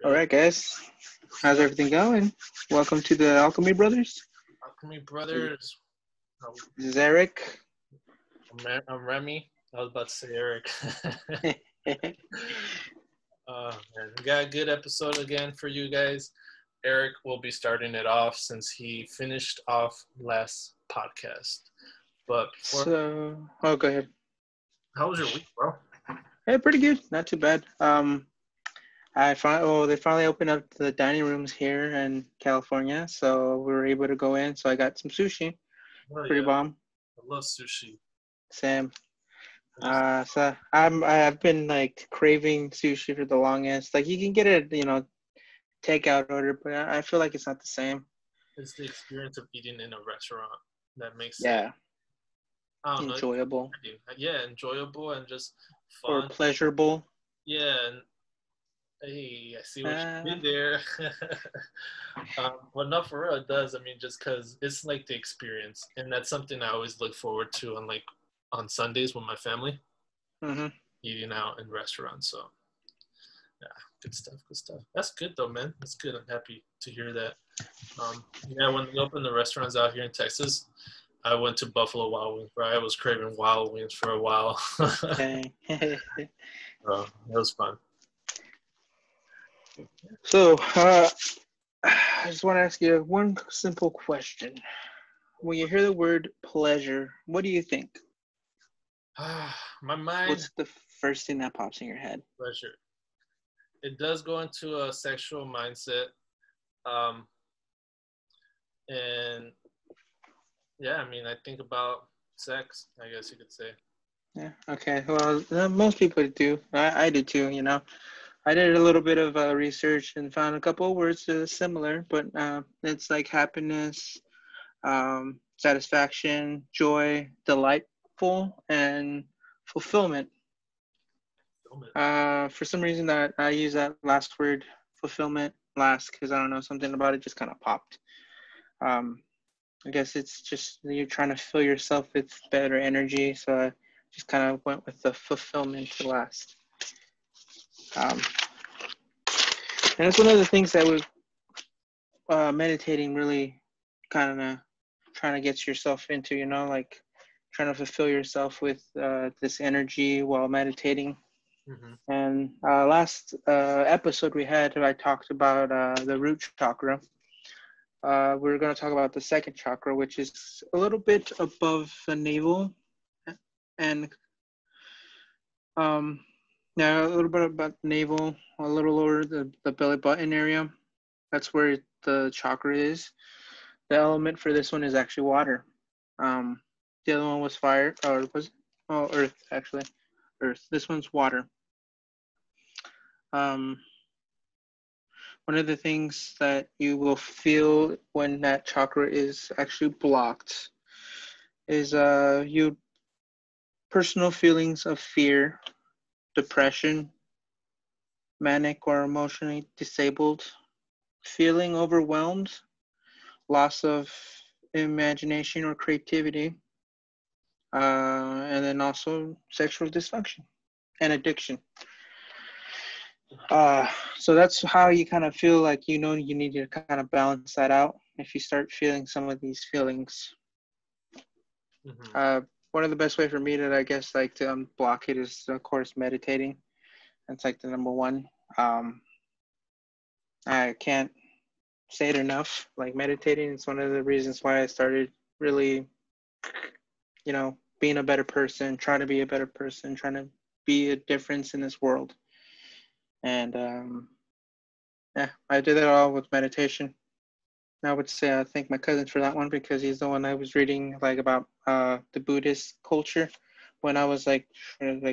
All Good. right, guys. What's How's up, everything going? Welcome to the Alchemy Brothers. Alchemy Brothers? I'm, This is Eric. I'm Remy. I was about to say Eric. Man, we got a good episode again for you guys. Eric will be starting it off since he finished off last podcast. But before, Go ahead. how was your week, bro? Hey, pretty good. Not too bad. They finally opened up the dining rooms here in California, so we were able to go in. So I got some sushi. Oh Pretty yeah, bomb. I love sushi. Sam. It is- I've been like craving sushi for the longest. Like you can get it, takeout order, but I feel like it's not the same. It's the experience of eating in a restaurant that makes it. Yeah, I don't know. enjoyable Yeah, enjoyable and just or fun. pleasurable. Yeah, and hey, I see what you Uh, did there. But not for real, it does. I mean, just because it's like the experience, and that's something I always look forward to on on Sundays with my family, hmm eating out in restaurants. So yeah, good stuff. Good stuff. That's good though, man. That's good. I'm happy to hear that. Yeah, when they opened the restaurants out here in Texas, I went to Buffalo Wild Wings. Right, I was craving wild wings for a while. Dang. It was fun. So, I just want to ask you one simple question. When you hear the word pleasure, what do you think? My mind What's the first thing that pops in your head? pleasure. It does go into a sexual mindset. Um, and yeah, I mean, I think about sex, I guess you could say. Yeah. Okay. Well, most people do. I do too. I did a little bit of research and found a couple of words that are similar, but it's like happiness, satisfaction, joy, delightful, and fulfillment. Film it. For some reason, that I use that last word, fulfillment, last because I don't know, something about it just kind of popped. Um, I guess it's just you're trying to fill yourself with better energy, so I just kind of went with the fulfillment to last. Um, and it's one of the things that was meditating really kind of trying to get yourself into, like trying to fulfill yourself with this energy while meditating. Mm-hmm. And last episode we had, I talked about the root chakra. We're going to talk about the second chakra, which is a little bit above the navel, and um, yeah, a little bit about the navel, a little lower the belly button area. That's where the chakra is. The element for this one is actually water. Um, the other one was fire, or was earth actually. Earth. This one's water. Um, One of the things that you will feel when that chakra is actually blocked is you personal feelings of fear, depression, manic or emotionally disabled, feeling overwhelmed, loss of imagination or creativity, and then also sexual dysfunction and addiction. So that's how you kind of feel like you need to kind of balance that out if you start feeling some of these feelings. Mm-hmm. One of the best way for me to, I guess, like to unblock it is, of course, meditating. That's like the number one. I can't say it enough. Like meditating is one of the reasons why I started really, being a better person, trying to be a better person, trying to be a difference in this world. And yeah, I did it all with meditation. I would say I thank my cousin for that one because he's the one I was reading like about the Buddhist culture when I was like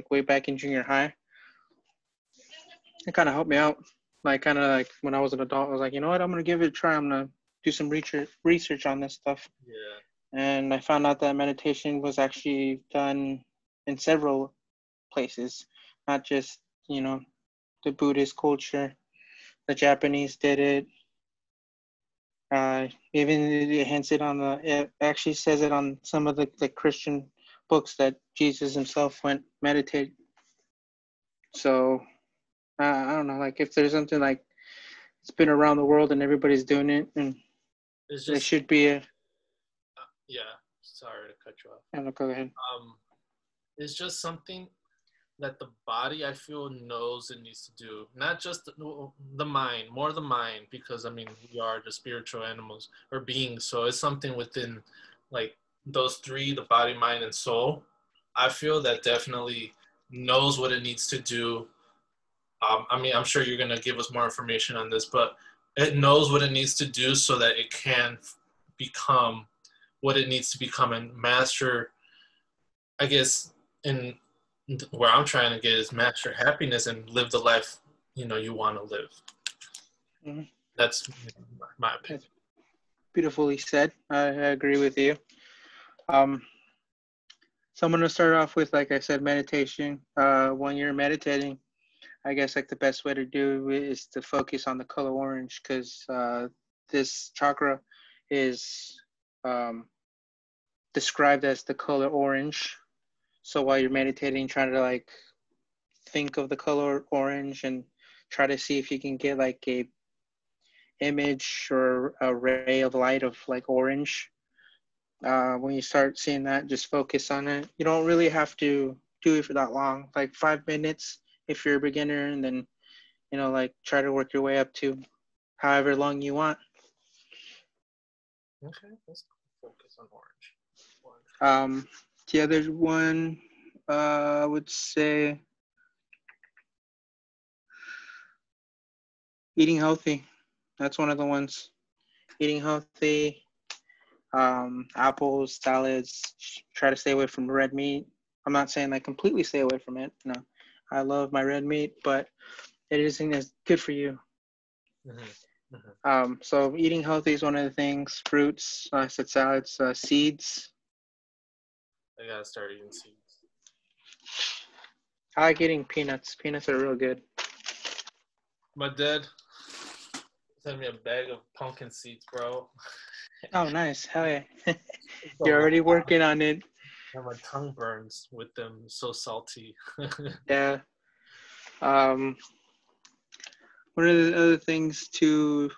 way back in junior high. It kind of helped me out. Like kind of like when I was an adult, I was like, you know what, I'm gonna give it a try. I'm gonna do some research on this stuff. Yeah. And I found out that meditation was actually done in several places, not just the Buddhist culture. The Japanese did it. Even it hints it on it actually says it on some of the Christian books that Jesus himself went meditate. So I don't know, like if there's something like it's been around the world and everybody's doing it, and It's there just should be a. yeah. Sorry to cut you off. No, go ahead. It's just something that the body I feel knows it needs to do, not just the mind, more the mind, because I mean we are the spiritual animals or beings, so it's something within like those three, the body, mind, and soul. I feel that definitely knows what it needs to do. I mean, I'm sure you're gonna give us more information on this, but it knows what it needs to do so that it can become what it needs to become and master. I guess in where I'm trying to get is master happiness and live the life you want to live. Mm-hmm. That's my opinion. That's beautifully said. I agree with you. Um, so I'm gonna start off with, like I said, meditation. When you're meditating, I guess like the best way to do it is to focus on the color orange, because this chakra is um, described as the color orange. So while you're meditating, try to like think of the color orange and try to see if you can get like a image or a ray of light of like orange. When you start seeing that, just focus on it. You don't really have to do it for that long, like 5 minutes if you're a beginner, and then like try to work your way up to however long you want. Okay, let's focus on orange. The other one, I would say eating healthy. That's one of the ones. Eating healthy, apples, salads. Try to stay away from red meat. I'm not saying like completely stay away from it. No, I love my red meat, but it isn't as good for you. Mm-hmm. Mm-hmm. So eating healthy is one of the things. Fruits, I said salads, seeds. I gotta start eating seeds. I like eating peanuts. Peanuts are real good. My dad sent me a bag of pumpkin seeds, bro. Oh, nice. Hell yeah. It's a You're lot. already working on it. And my tongue burns with them. So salty. Yeah. Um, One of the other things too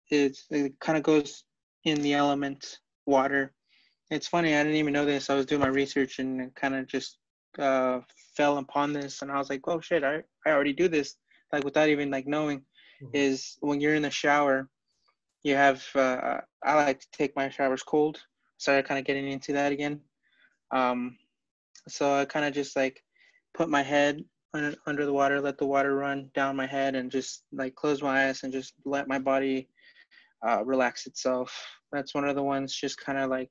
is it kind of goes in the element water. It's funny, I didn't even know this. I was doing my research and it kind of just uh, fell upon this, and I was like, "Oh shit, I already do this," like without even like knowing. Mm-hmm. Is when you're in the shower, you have. I like to take my showers cold. Started kind of getting into that again. Um, so I kind of just like put my head under the water, let the water run down my head, and just like close my eyes and just let my body relax itself. That's one of the ones, just kind of like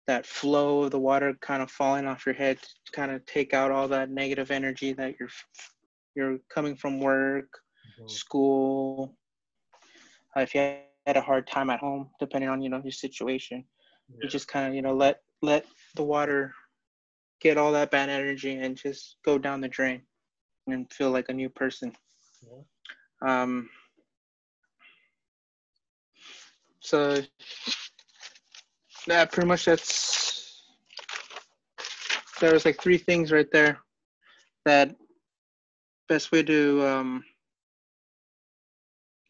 that flow of the water kind of falling off your head to kind of take out all that negative energy that you're coming from work, Mm-hmm. school. If you had a hard time at home, depending on your situation, you Yeah. just kind of let the water get all that bad energy and just go down the drain and feel like a new person. Yeah. Um, so that pretty much there was like three things right there. That best way to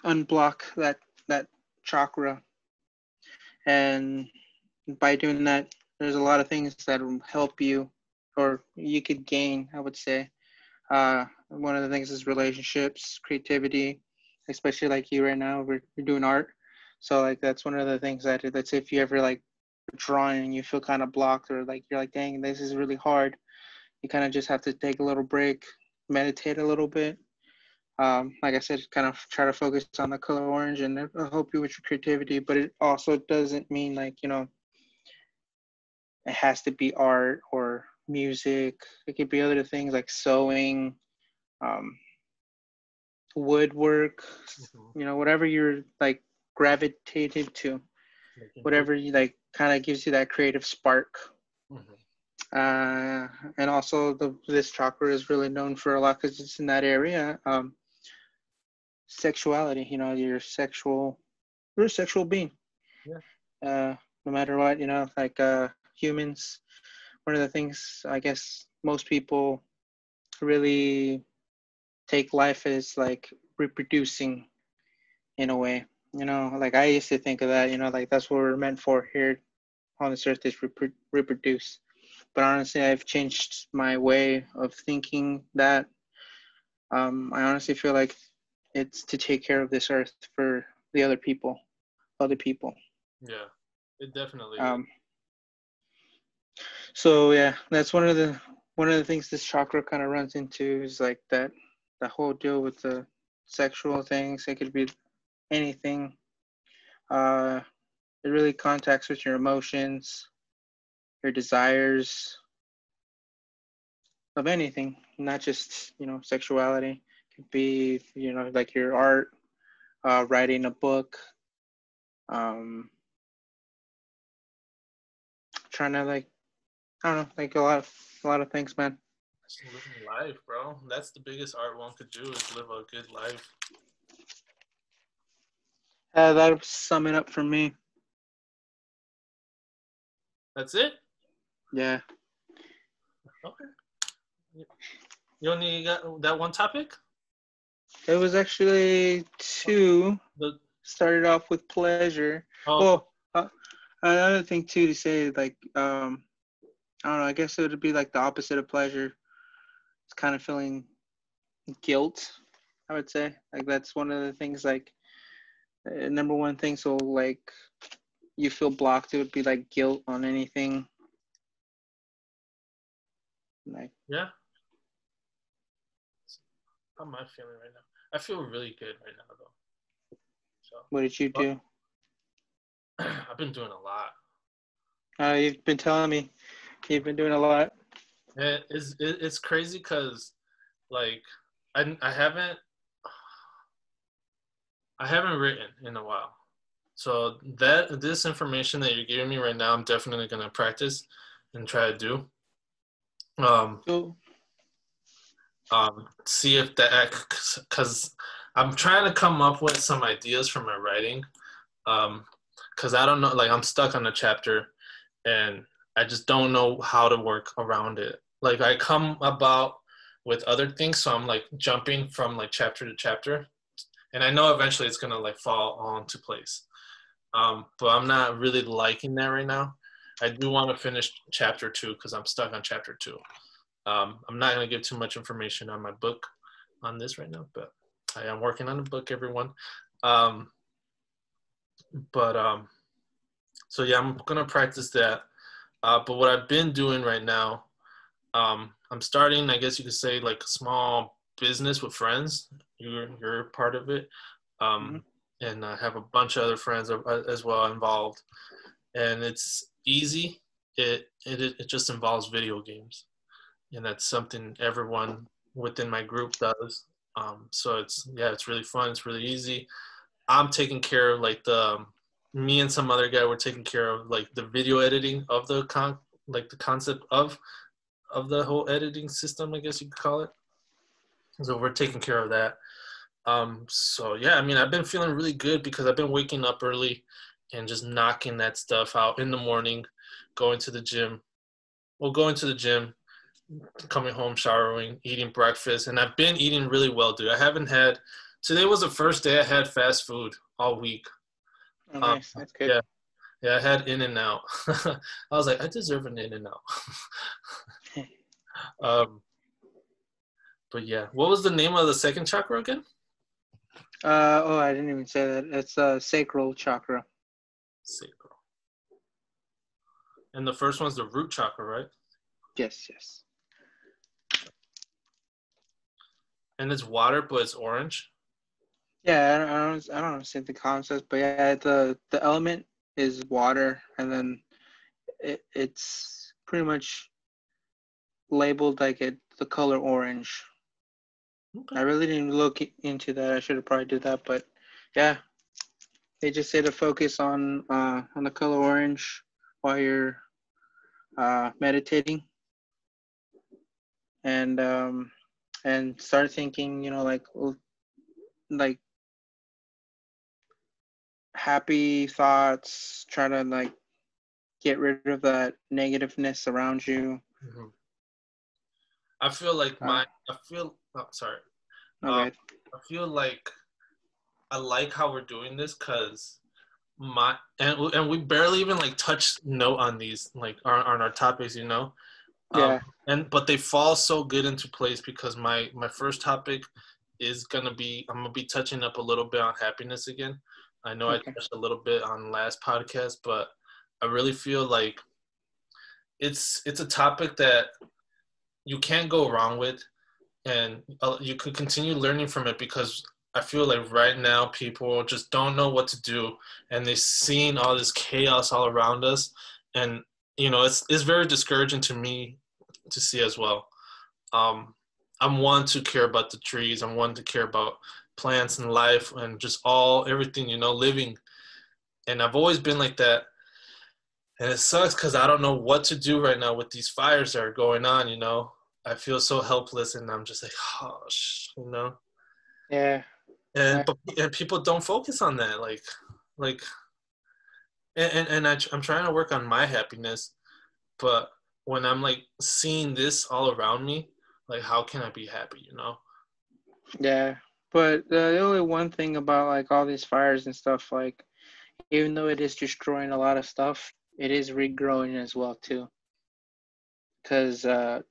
unblock that chakra, and by doing that, there's a lot of things that will help you, or you could gain. I would say one of the things is relationships, creativity, especially like you right now. We're doing art, so like that's one of the things that, let's say if you ever like drawing and you feel kind of blocked, or like you're like, dang, this is really hard. You kind of just have to take a little break, meditate a little bit. Like I said, kind of try to focus on the color orange, and it'll help you with your creativity. But it also doesn't mean like it has to be art or music. It could be other things like sewing, um, woodwork, Mm-hmm. whatever you're like gravitated to, Making food. whatever you like kind of gives you that creative spark. Mm-hmm. And also this chakra is really known for a lot because it's in that area. Sexuality, you're a sexual being. Yeah. No matter what, like humans, one of the things I guess most people really take life as like reproducing in a way. Like I used to think of that. Like that's what we're meant for here on this earth is reproduce. But honestly, I've changed my way of thinking that. I honestly feel like it's to take care of this earth for the other people. Yeah, it definitely is. Um, so yeah, that's one of the things this chakra kind of runs into is like that whole deal with the sexual things. It could be anything. It really contacts with your emotions, your desires of anything, not just sexuality. It could be like your art, writing a book, trying to like I don't know, like a lot of things, man. Just living life, bro. That's the biggest art one could do is live a good life. That'll sum it up for me. That's it? Yeah. Okay. You only got that one topic? It was actually two. Started off with pleasure. Well, another thing too to say, like, I don't know. I guess it would be like the opposite of pleasure. It's kind of feeling guilt. I would say, like, that's one of the things. Like, number one thing. So, like, you feel blocked. It would be like guilt on anything. Like, yeah. How am I feeling right now? I feel really good right now, though. So, what did you do? I've been doing a lot. You've been telling me you've been doing a lot. It's crazy because, like, I haven't written in a while. So this information that you're giving me right now, I'm definitely gonna practice and try to do. See if that, because I'm trying to come up with some ideas for my writing. Because I don't know, like I'm stuck on a chapter, and I just don't know how to work around it. Like I come about with other things, so I'm like jumping from like chapter to chapter, and I know eventually it's gonna like fall onto place. But I'm not really liking that right now. I do want to finish chapter 2 because I'm stuck on chapter 2. I'm not going to give too much information on my book on this right now, but I am working on a book, everyone. So yeah, I'm going to practice that. But what I've been doing right now, I'm starting, I guess you could say, like a small business with friends. You're part of it. And I have a bunch of other friends as well involved. And it's easy. It just involves video games. And that's something everyone within my group does. So it's really fun. It's really easy. I'm taking care of like me and some other guy were taking care of like the video editing of the concept of the whole editing system, I guess you could call it. So we're taking care of that. So yeah, I mean, I've been feeling really good because I've been waking up early and just knocking that stuff out in the morning, going to the gym, coming home, showering, eating breakfast. And I've been eating really well, dude. Today was the first day I had fast food all week. Oh, nice. That's good. Yeah, I had In-N-Out. I was like, I deserve an In-N-Out. But yeah, what was the name of the second chakra again? I didn't even say that. It's sacral chakra. Sacral. And the first one's the root chakra, right? Yes. And it's water, but it's orange. Yeah, I don't understand the concept, but yeah, the element is water, and then it's pretty much labeled like the color orange. Okay. I really didn't look into that. I should have probably did that, but yeah, they just say to focus on the color orange while you're meditating, and start thinking, like happy thoughts. Try to like get rid of that negativeness around you. Mm-hmm. I feel like sorry. Okay. I feel like I like how we're doing this because and we barely even like touch note on these like on our topics, you know. Um, Yeah. but they fall so good into place because my first topic is gonna be I'm gonna be touching up a little bit on happiness again. I know I Okay. touched a little bit on last podcast, but I really feel like it's a topic that you can't go wrong with, and you could continue learning from it because I feel like right now people just don't know what to do, and they're seeing all this chaos all around us, and it's very discouraging to me to see as well. Um, I'm one to care about the trees. I'm one to care about plants and life and just everything, living. And I've always been like that. And it sucks because I don't know what to do right now with these fires that are going on. I feel so helpless, and I'm just like, oh. Yeah. And I, and people don't focus on that, like, I'm trying to work on my happiness, but when I'm like seeing this all around me, like, how can I be happy? yeah. But the only one thing about like all these fires and stuff, like even though it is destroying a lot of stuff, it is regrowing as well too. Because I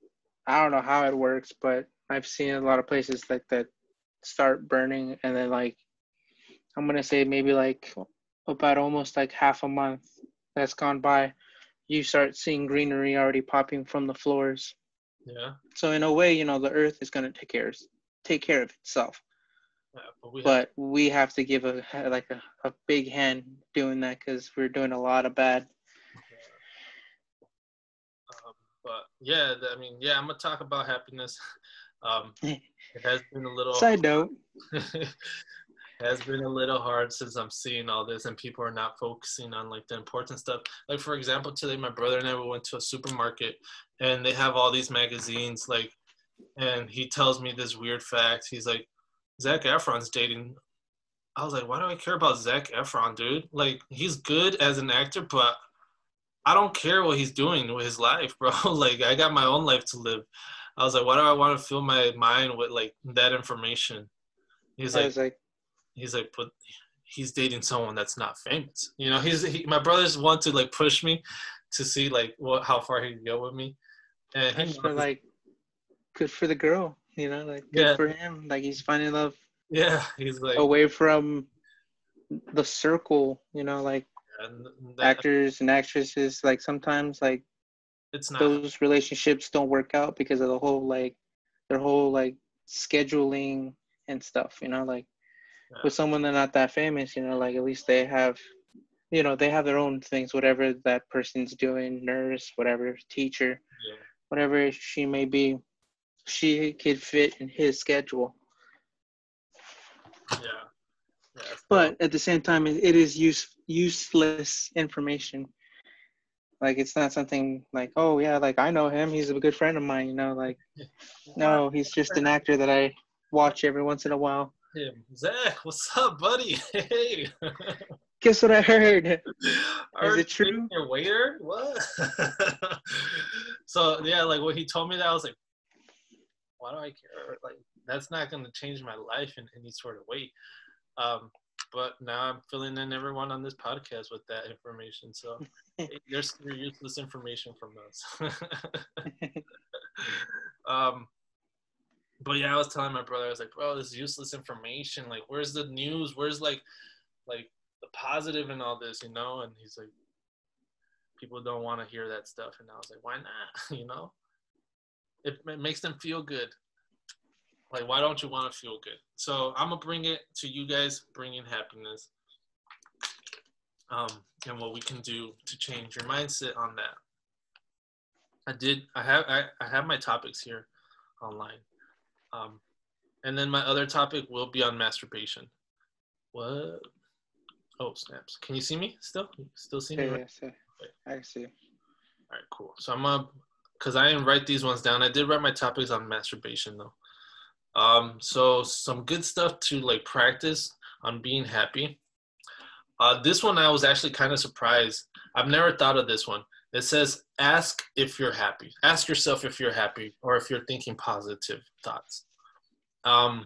don't know how it works, but I've seen a lot of places like that start burning, and then like I'm gonna say maybe like about almost like half a month that's gone by, you start seeing greenery already popping from the floors. Yeah, So in a way, the earth is gonna take care of itself. yeah, but we have to. But we have to give a big hand doing that because we're doing a lot of bad. But yeah, I mean, yeah, I'm gonna talk about happiness. It has been a little Side note. it has been a little hard since I'm seeing all this and people are not focusing on like the important stuff. Like, for example, today my brother and I went to a supermarket and they have all these magazines, like, and he tells me this weird fact. He's like, Zac Efron's dating. I was like, why do I care about Zac Efron, dude? Like, he's good as an actor, but I don't care what he's doing with his life, bro. Like, I got my own life to live. I was like, why do I want to fill my mind with like that information? He's I like, was like, but he's dating someone that's not famous. My brother's want to like push me to see like how far he can go with me, and he I knows. feel like good for the girl, like good Yeah, for him. Like he's finding love yeah. He's like, away from the circle, like and that actors and actresses. Like sometimes like it's not. those relationships don't work out because of the whole like their whole like scheduling and stuff, like Yeah, with someone that's not that famous, like at least they have they have their own things, whatever that person's doing, nurse, whatever, teacher, yeah, whatever she may be, she could fit in his schedule. yeah, yeah. So But at the same time, it is useless information. Like it's not something like, oh yeah, like I know him, he's a good friend of mine, like what? no, he's just an actor that I watch every once in a while. Him, Zach, what's up, buddy? Hey, Guess what I heard? Is are it you true? your waiter? What? So yeah, like when he told me that, I was like, why do I care? Like, that's not going to change my life in any sort of way. But now I'm filling in everyone on this podcast with that information. So hey, there's your useless information from us. um, but yeah, I was telling my brother, I was like, bro, this is useless information. Like, where's the news? Where's like the positive in all this, And he's like, people don't want to hear that stuff. And I was like, why not? It makes them feel good. Like, why don't you want to feel good? So I'm gonna bring it to you guys, bringing happiness, and what we can do to change your mindset on that. I have my topics here online, and then my other topic will be on masturbation. What? Oh, snaps! Can you see me still? Still see me? Right? Yes, Okay. I see. All right, cool. So I'm gonna, because I didn't write these ones down. I did write my topics on masturbation though. So some good stuff to like practice on being happy. This one I was actually kind of surprised. I've never thought of this one. It says, ask if you're happy. Ask yourself if you're happy or if you're thinking positive thoughts. Um,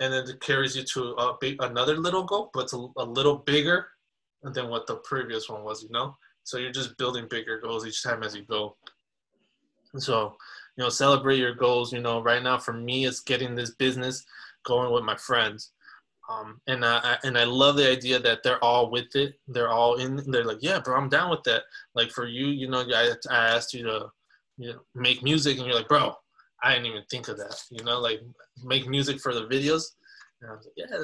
and then it carries you to another little goal, but it's a little bigger than what the previous one was, you know? So you're just building bigger goals each time as you go. And so, you know, celebrate your goals. You know, right now for me, it's getting this business going with my friends. And I love the idea that they're all with it. They're all in. They're like, yeah, bro, I'm down with that. Like for you, you know, I asked you to, you know, make music, and you're like, bro, I didn't even think of that. You know, like make music for the videos. And I was like, yeah,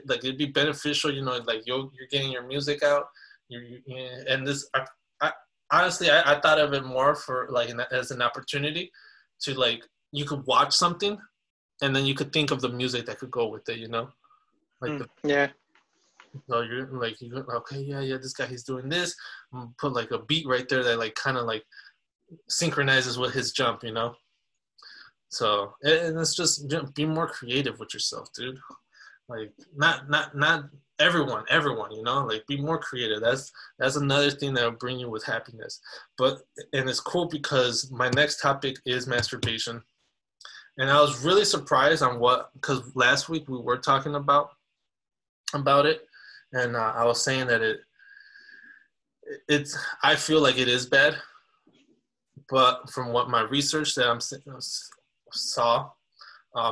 like it'd be beneficial. You know, like you're getting your music out. And this, I honestly, I thought of it more for like as an opportunity to like you could watch something, and then you could think of the music that could go with it. You know. Like yeah. So you're like, okay, yeah, this guy, he's doing this. Put like a beat right there that like kind of like synchronizes with his jump, you know? So, and it's just be more creative with yourself, dude. Like not everyone, you know, like be more creative. That's another thing that will bring you with happiness. And it's cool because my next topic is masturbation. And I was really surprised on because last week we were talking about it, and I was saying that it's I feel like it is bad, but from what my research that I saw,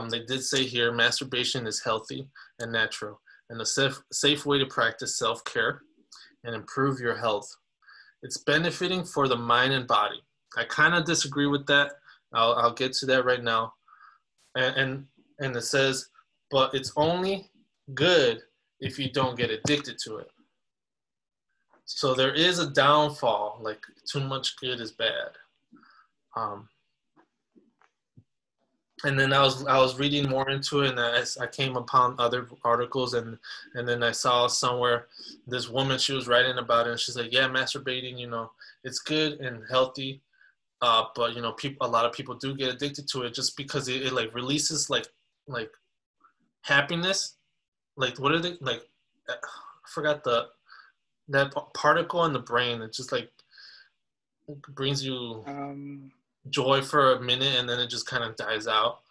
they did say here masturbation is healthy and natural, and a safe way to practice self-care and improve your health. It's benefiting for the mind and body. I kind of disagree with that. I'll get to that right now, and it says, but it's only good if you don't get addicted to it. So there is a downfall, like too much good is bad. And then I was reading more into it, and I came upon other articles, and then I saw somewhere this woman, she was writing about it, and she's like, yeah, masturbating, you know, it's good and healthy, but you know, a lot of people do get addicted to it just because it like releases like happiness. Like what are they like? I forgot that particle in the brain. It just like brings you joy for a minute, and then it just kind of dies out.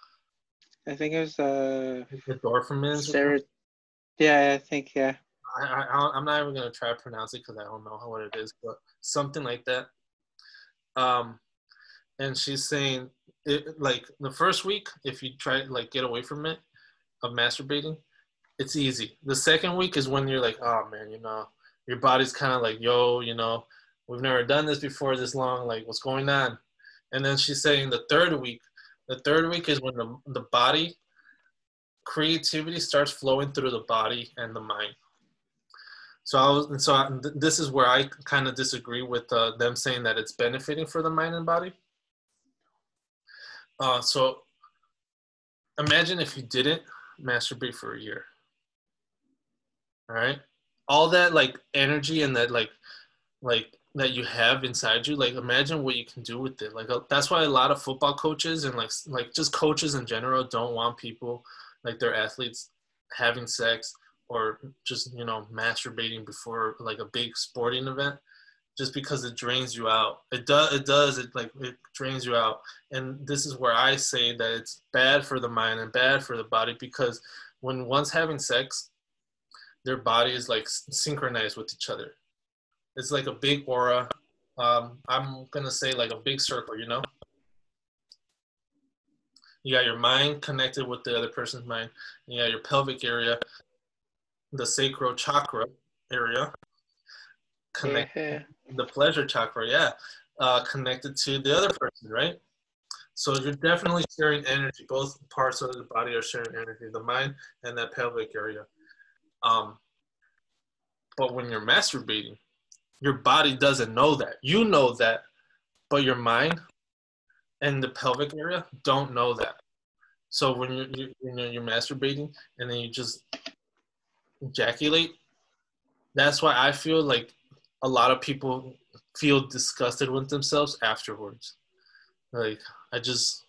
I think it was endorphins. Yeah, I think yeah. I'm not even gonna try to pronounce it because I don't know what it is, but something like that. And she's saying it like the first week, if you try to like get away from it, of masturbating, it's easy. The second week is when you're like, oh man, you know, your body's kind of like, yo, you know, we've never done this before this long. Like, what's going on? And then she's saying the third week is when the body creativity starts flowing through the body and the mind. This is where I kind of disagree with them saying that it's benefiting for the mind and body. So imagine if you didn't masturbate for a year. All right, all that like energy and that like that you have inside you, like imagine what you can do with it. Like that's why a lot of football coaches and like just coaches in general don't want people like their athletes having sex or just, you know, masturbating before like a big sporting event, just because it drains you out. It drains you out. And this is where I say that it's bad for the mind and bad for the body, because when one's having sex, their body is like synchronized with each other. It's like a big aura. I'm gonna say like a big circle, you know? You got your mind connected with the other person's mind. You got your pelvic area, the sacral chakra area, connected, the pleasure chakra, connected to the other person, right? So you're definitely sharing energy. Both parts of the body are sharing energy, the mind and that pelvic area. But when you're masturbating, your body doesn't know that. You know that, but your mind and the pelvic area don't know that. So when you're masturbating and then you just ejaculate, that's why I feel like a lot of people feel disgusted with themselves afterwards. Like I just,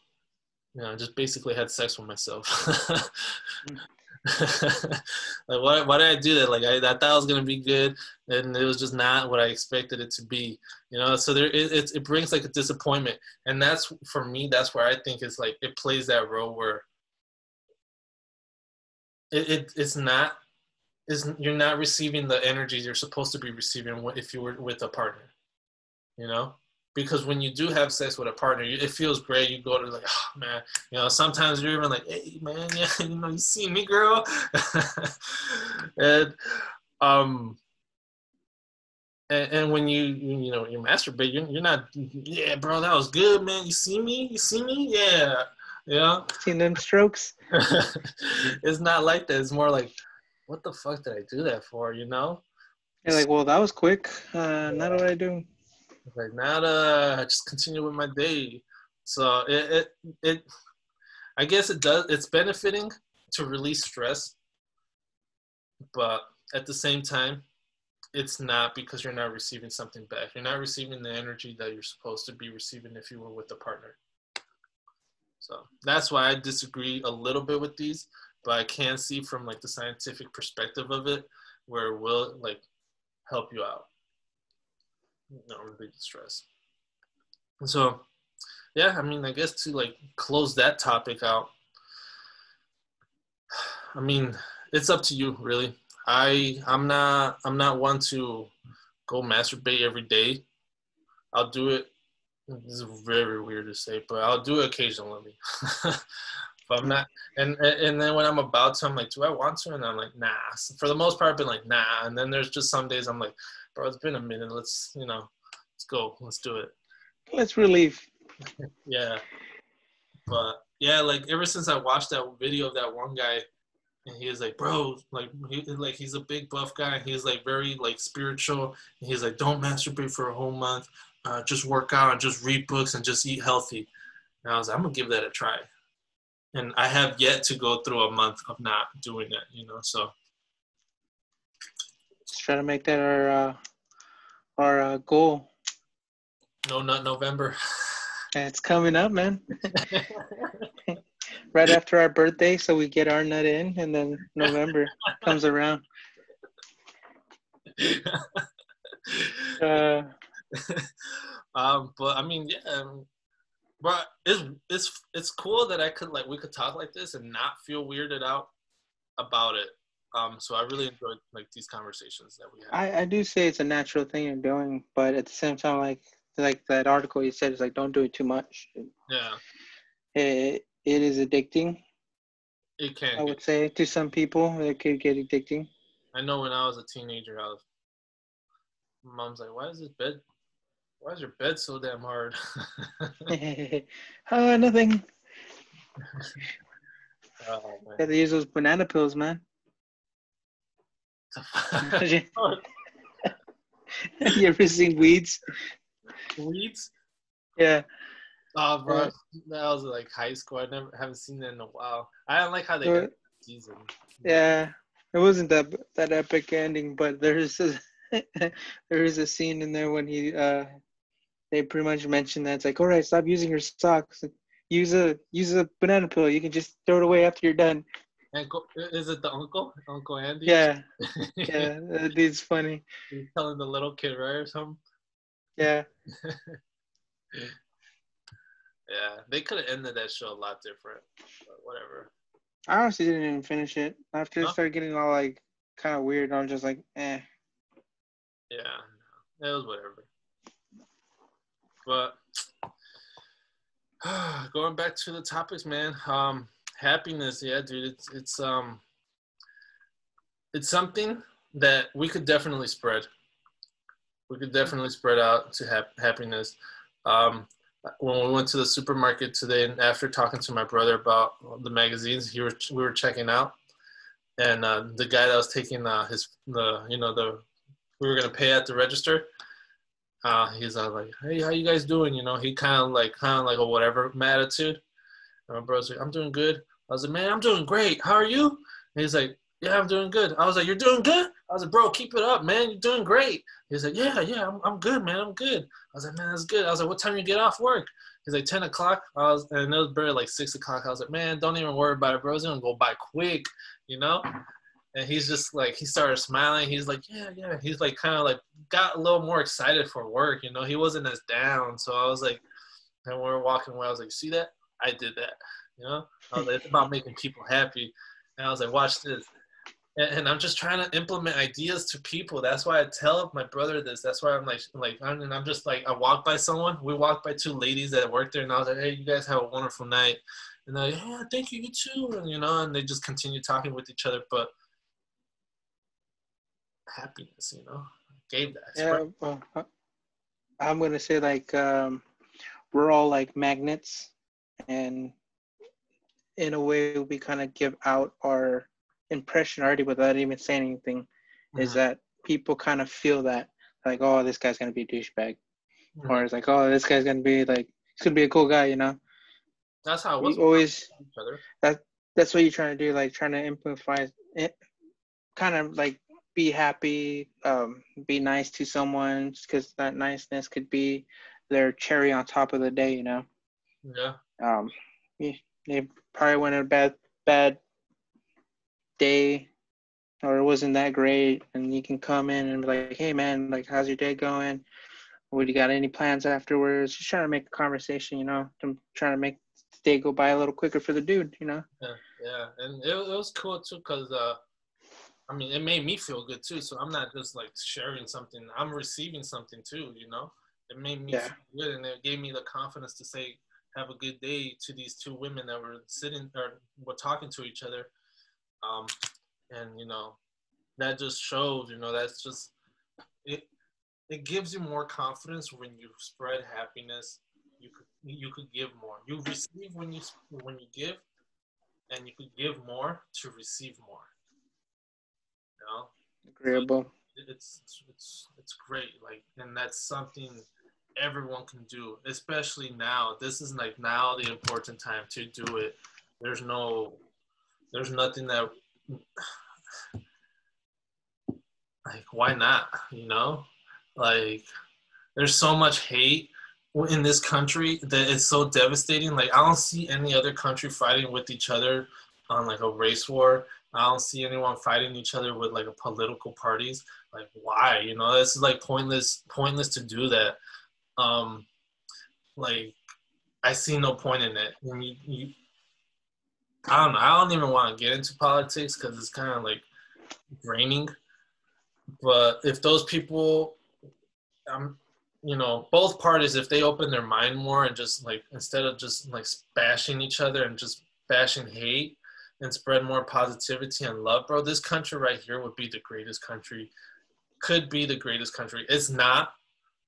you know, just basically had sex with myself. Like why did I do that? Like I thought it was gonna be good, and it was just not what I expected it to be. You know, so it brings like a disappointment, and that's for me. That's where I think it's like it plays that role where it's not. You're not receiving the energy you're supposed to be receiving if you were with a partner, you know? Because when you do have sex with a partner, it feels great. You go to like, oh man, you know, sometimes you're even like, hey man, yeah, you know, you see me, girl. and um and when you know you masturbate, you're not, yeah, bro, that was good, man. You see me, yeah, you know. Seen them strokes? It's not like that. It's more like, what the fuck did I do that for? You know. You're like, well, that was quick. Now what do I do? Like now, I just continue with my day. So it I guess it does. It's benefiting to release stress, but at the same time, it's not, because you're not receiving something back. You're not receiving the energy that you're supposed to be receiving if you were with a partner. So that's why I disagree a little bit with these, but I can see from like the scientific perspective of it, where it will like help you out, you know, relieve stress. And so, yeah, I mean, I guess to like close that topic out, I mean, it's up to you, really. I'm not one to go masturbate every day. I'll do it. This is very weird to say, but I'll do it occasionally. But I'm not, and then when I'm about to, I'm like, do I want to? And I'm like, nah. So for the most part, I've been like, nah. And then there's just some days I'm like, bro, it's been a minute. Let's go. Let's do it. Let's relieve. Yeah. But yeah, like ever since I watched that video of that one guy, and he was like, bro, he's a big buff guy. He's like very like spiritual. And he's like, don't masturbate for a whole month. Just work out and just read books and just eat healthy. And I was like, I'm gonna give that a try. And I have yet to go through a month of not doing it, you know. So Let's try to make that our goal. no nut November. And it's coming up, man. Right after our birthday, so we get our nut in, and then November comes around. But I mean, yeah. But it's cool that we could talk like this and not feel weirded out about it. So I really enjoyed like these conversations that we had. I do say it's a natural thing you're doing, but at the same time, like that article you said is like, don't do it too much. Yeah. It is addicting. It can. I would say to some people it could get addicting. I know when I was a teenager, my mom's like, why is your bed so damn hard? Nothing. Oh, man. Got to use those banana pills, man. You ever seen Weeds? Weeds? Yeah. Oh, bro, that was like high school. I haven't seen that in a while. I don't like how they got the season. Yeah, it wasn't that epic ending, but there is a scene in there when they pretty much mentioned that it's like, all right, stop using your socks. Use a banana pill. You can just throw it away after you're done. Is it the Uncle Andy? Yeah, yeah, that dude's funny. He's telling the little kid, right, or something. Yeah. Yeah, they could have ended that show a lot different, but whatever. I honestly didn't even finish it. After it started getting all like kind of weird, I was just like, eh. Yeah, it was whatever. But going back to the topics, man. Happiness, yeah, dude. It's something that we could definitely spread. We could definitely spread out to happiness. When we went to the supermarket today, and after talking to my brother about the magazines we were checking out, and the guy that was taking we were gonna pay at the register. He's like, hey, how you guys doing? You know, he kind of like a whatever attitude. And my brother's like, I'm doing good. I was like, man, I'm doing great. How are you? And he's like, yeah, I'm doing good. I was like, you're doing good? I was like, bro, keep it up, man. You're doing great. He's like, yeah, I'm good, man. I'm good. I was like, man, that's good. I was like, what time you get off work? He's like, 10 o'clock. And it was barely like 6 o'clock. I was like, man, don't even worry about it, bro. It's going to go by quick, you know? And he's just like, he started smiling. He's like, yeah. He's like, kind of like got a little more excited for work, you know? He wasn't as down. So I was like, and we were walking away. I was like, see that? I did that, you know? I was like, it's about making people happy. And I was like, watch this. And I'm just trying to implement ideas to people. That's why I tell my brother this. That's why I'm just like, I walked by someone. We walked by two ladies that worked there, and I was like, hey, you guys have a wonderful night. And they're like, yeah, thank you, you too. And, and they just continue talking with each other. But happiness, gave that. Yeah, well, I'm gonna say like we're all like magnets, and in a way we kind of give out our impression already without even saying anything. Is that people kind of feel that like, oh, this guy's gonna be a douchebag, or it's like, oh, this guy's gonna be like, he's gonna be a cool guy, That's how it was. You always that's what you're trying to do, like trying to amplify it, kind of like be happy, be nice to someone, because that niceness could be their cherry on top of the day, Yeah. They probably went a bad day, or it wasn't that great, and you can come in and be like, hey man, like, how's your day going? What, you got any plans afterwards? Just trying to make a conversation, I'm trying to make the day go by a little quicker for the dude, Yeah, and it was cool too, because it made me feel good too. So I'm not just like sharing something; I'm receiving something too. It made me feel good, and it gave me the confidence to say, "Have a good day" to these two women that were sitting or were talking to each other. And that just shows. That's just it. It gives you more confidence when you spread happiness. You could give more. You receive when you give, and you could give more to receive more. Agreeable. So it's great. Like, and that's something everyone can do, especially now. This is like now the important time to do it. There's nothing that like, why not? Like, there's so much hate in this country that it's so devastating. Like, I don't see any other country fighting with each other on like a race war. I don't see anyone fighting each other with like a political parties. Like, why? This is like pointless to do that. Like, I see no point in it. And I don't know. I don't even want to get into politics because it's kind of like draining. But if those people, both parties, if they open their mind more and just like, instead of just like bashing each other and just bashing hate and spread more positivity and love, bro, this country right here would be the greatest country, could be the greatest country. It's not.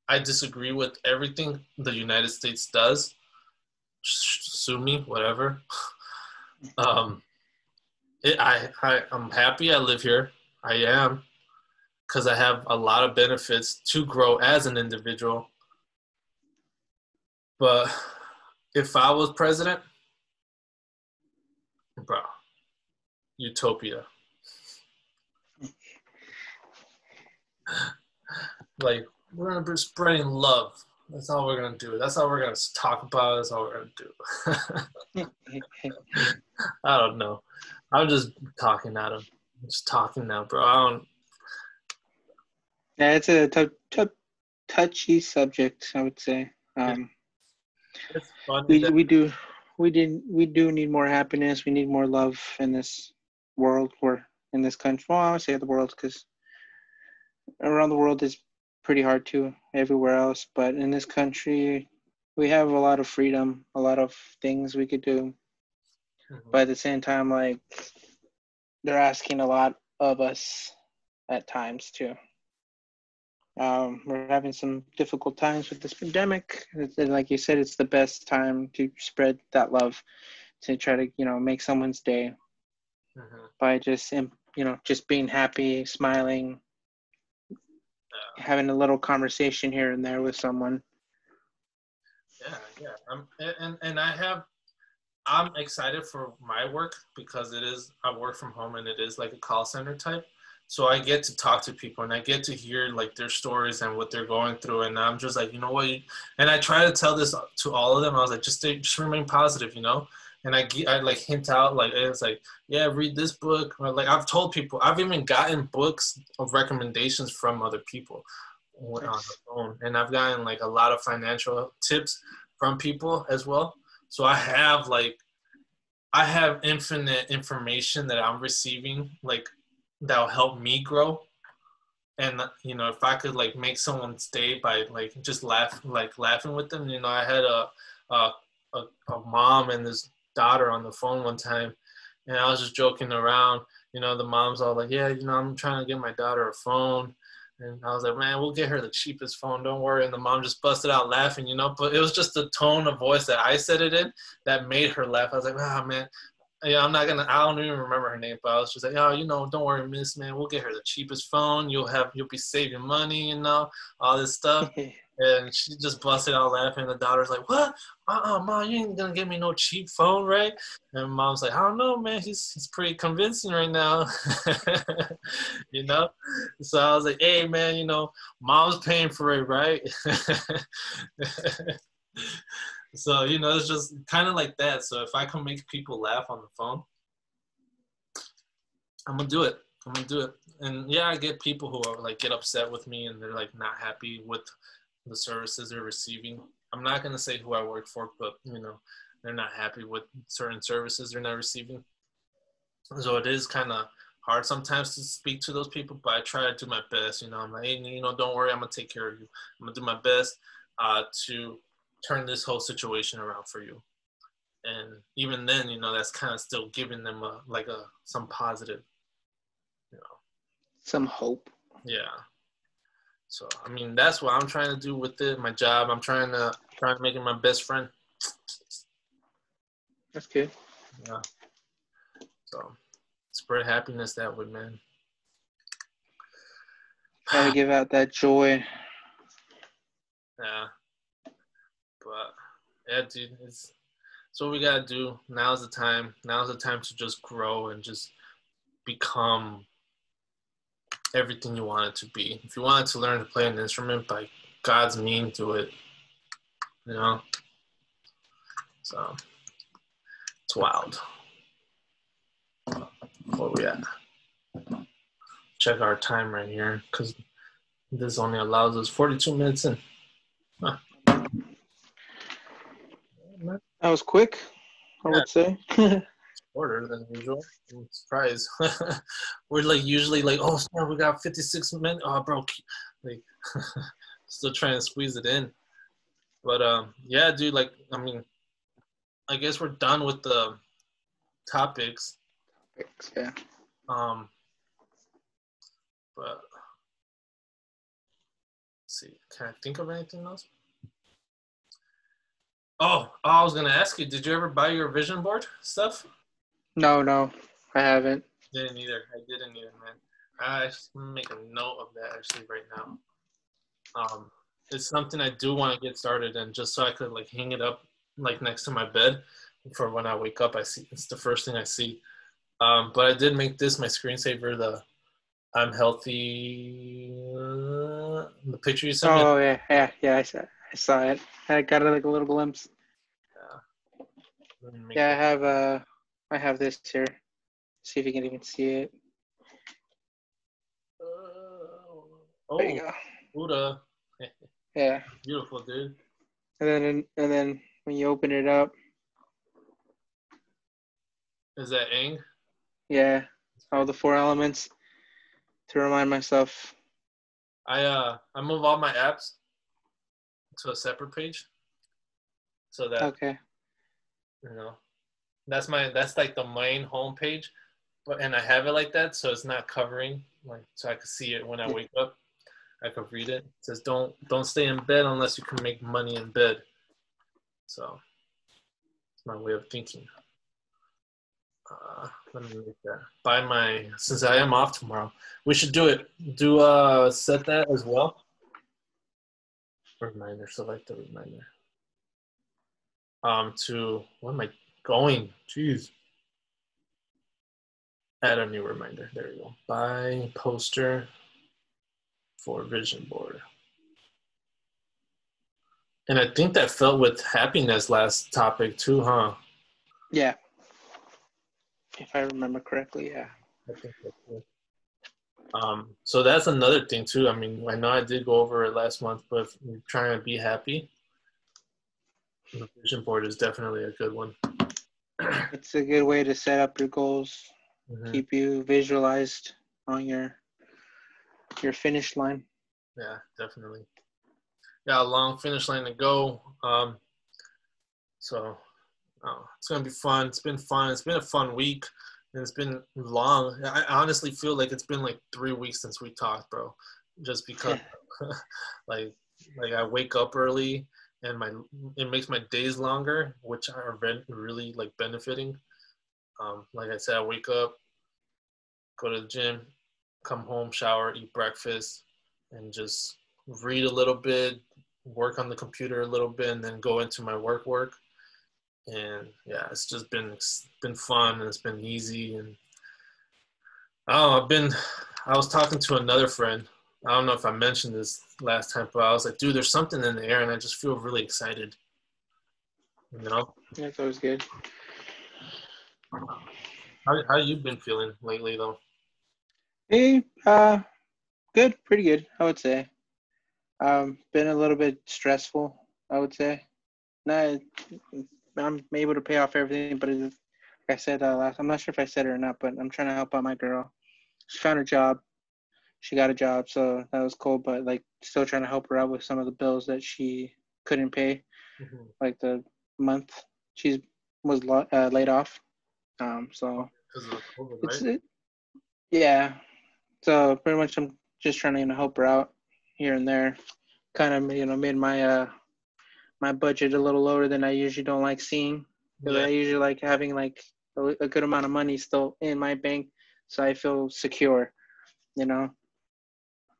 I disagree with everything the United States does. Sue me, whatever. I'm happy I live here. I am. Because I have a lot of benefits to grow as an individual. But if I was president, bro, utopia. Like, we're going to be spreading love. That's all we're going to do. That's all we're going to talk about. That's all we're going to do. I don't know. I'm just talking at him. I'm just talking now, bro. Yeah, it's a touchy subject, I would say. It's fun. We do need more happiness. We need more love in this world. In this country. Well, I would say the world, because around the world is pretty hard too, everywhere else. But in this country, we have a lot of freedom, a lot of things we could do. Mm-hmm. But at the same time, like, they're asking a lot of us at times too. We're having some difficult times with this pandemic. And like you said, it's the best time to spread that love, to try to, make someone's day by just being happy, smiling, having a little conversation here and there with someone. Yeah. I'm excited for my work because I work from home and it is like a call center type. So I get to talk to people and I get to hear like their stories and what they're going through. And I'm just like, what? And I try to tell this to all of them. I was like, just remain positive, And I like hint out, like, it's like, yeah, read this book. Or like, I've told people, I've even gotten books of recommendations from other people on the phone. And I've gotten like a lot of financial tips from people as well. So I have like, I have infinite information that I'm receiving, like that'll help me grow. And if I could like make someone stay by like just laughing with them. I had a a mom and this daughter on the phone one time, and I was just joking around. The mom's all like, yeah, I'm trying to get my daughter a phone. And I was like, man, we'll get her the cheapest phone, don't worry. And the mom just busted out laughing, but it was just the tone of voice that I said it in that made her laugh. I was like, oh, man, yeah, I don't even remember her name, but I was just like, oh, don't worry, miss, man, we'll get her the cheapest phone. You'll be saving money, all this stuff. And she just busted out laughing. The daughter's like, what? Mom, you ain't gonna get me no cheap phone, right? And mom's like, I don't know, man. He's pretty convincing right now. So I was like, hey, man, mom's paying for it, right? So, it's just kind of like that. So if I can make people laugh on the phone, I'm going to do it. And yeah, I get people who are like get upset with me and they're like not happy with the services they're receiving. I'm not going to say who I work for, but they're not happy with certain services they're not receiving. So it is kind of hard sometimes to speak to those people, but I try to do my best. I'm like, hey, don't worry, I'm going to take care of you. I'm going to do my best to turn this whole situation around for you. And even then, that's kind of still giving them some positive, some hope. Yeah. So, I mean, that's what I'm trying to do with it. My job, I'm trying to make it my best friend. That's good. Yeah. So, spread happiness that way, man. Try to give out that joy. Yeah. But, yeah, dude, it's what we got to do. Now's the time. Now's the time to just grow and just become everything you want it to be. If you wanted to learn to play an instrument, by God's mean, do it. So it's wild. Where we at? Check our time right here because this only allows us 42 minutes in. Huh. That was quick, I would say. Shorter than usual. I'm surprised. We're like usually like, oh, snap, we got 56 minutes. Oh, bro, like still trying to squeeze it in. But yeah, dude, like, I mean, I guess we're done with the topics. Yeah. But let's see, can I think of anything else? Oh, I was gonna ask you, did you ever buy your vision board stuff? No, I haven't. Didn't either. I didn't either, man. I should make a note of that actually right now. It's something I do want to get started in, just so I could like hang it up like next to my bed for when I wake up. I see it's the first thing I see. But I did make this my screensaver. The I'm healthy. The picture you sent me. Oh yeah. I saw it. I got like a little glimpse. Yeah, I have this here. See if you can even see it. There you go. Buddha. Yeah. Beautiful, dude. And then when you open it up. Is that Aang? Yeah. All the 4 elements to remind myself. I move all my apps to a separate page. So that okay. That's like the main home page. And I have it like that, so it's not covering, like so I can see it when I wake up. I could read it. It says don't stay in bed unless you can make money in bed. So it's my way of thinking. Let me make that. Since I am off tomorrow, we should do it. Set that as well. Reminder, select the reminder. Where am I going? Jeez. Add a new reminder. There we go. Buy poster for vision board. And I think that felt with happiness last topic too, huh? Yeah. If I remember correctly, yeah. I think that's good. So that's another thing too. I mean, I know I did go over it last month, but if you're trying to be happy, the vision board is definitely a good one. It's a good way to set up your goals, Mm-hmm. keep you visualized on your finish line. Yeah, definitely. Got a long finish line to go. So it's gonna be fun. It's been fun. It's been a fun week, and it's been long. I honestly feel like it's been like 3 weeks since we talked, bro. Just because, like, I wake up early, and it makes my days longer, which are really like benefiting. Like I said, I wake up, go to the gym, come home, shower, eat breakfast, and just read a little bit, work on the computer a little bit, and then go into my work. And yeah, it's just been fun, and it's been easy. And I was talking to another friend. I don't know if I mentioned this last time, but I was like, dude, there's something in the air, and I just feel really excited. You know, That's always good. how you been feeling lately, though? Hey, good, pretty good, I would say. Been a little bit stressful, I would say. Not, I'm able to pay off everything, but like I said last, I'm not sure if I said it or not, but I'm trying to help out my girl. She found a job. She got a job, so that was cool. But like, still trying to help her out with some of the bills that she couldn't pay, Mm-hmm. like the month she was laid off. So Because of COVID, it's right? yeah. So pretty much, I'm just trying to help her out here and there. Kind of made my budget a little lower than I usually don't like seeing, because Yeah. I usually like having like a good amount of money still in my bank, so I feel secure, you know.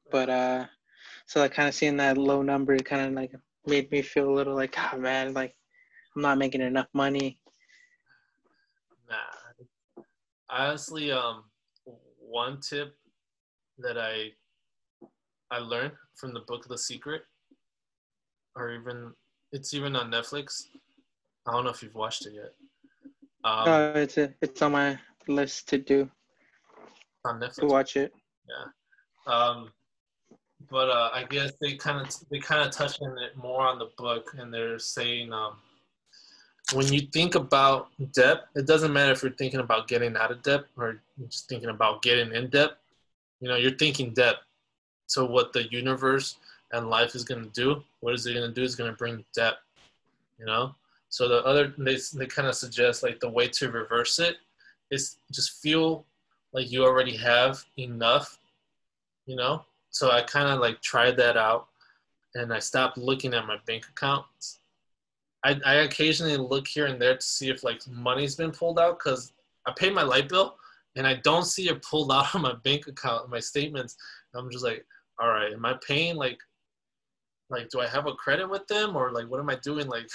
But so like kind of seeing that low number kind of like made me feel a little like, oh man, like I'm not making enough money. Nah. Honestly, one tip that I learned from the book The Secret, or it's even on Netflix. I don't know if you've watched it yet. It's on my list to do, On to Netflix, watch it. yeah. But I guess they kind of touch on it more on the book, and they're saying when you think about debt, it doesn't matter if you're thinking about getting out of debt or just thinking about getting in debt. You're thinking debt. So what the universe and life is going to do, what is it going to do? Is going to bring debt. you know so they kind of suggest like the way to reverse it is just feel like you already have enough. So I kind of like tried that out, and I stopped looking at my bank accounts. I occasionally look here and there to see if like money's been pulled out, because I pay my light bill and I don't see it pulled out of my bank account, my statements. I'm just like, all right, am I paying like do I have a credit with them, or like what am I doing, like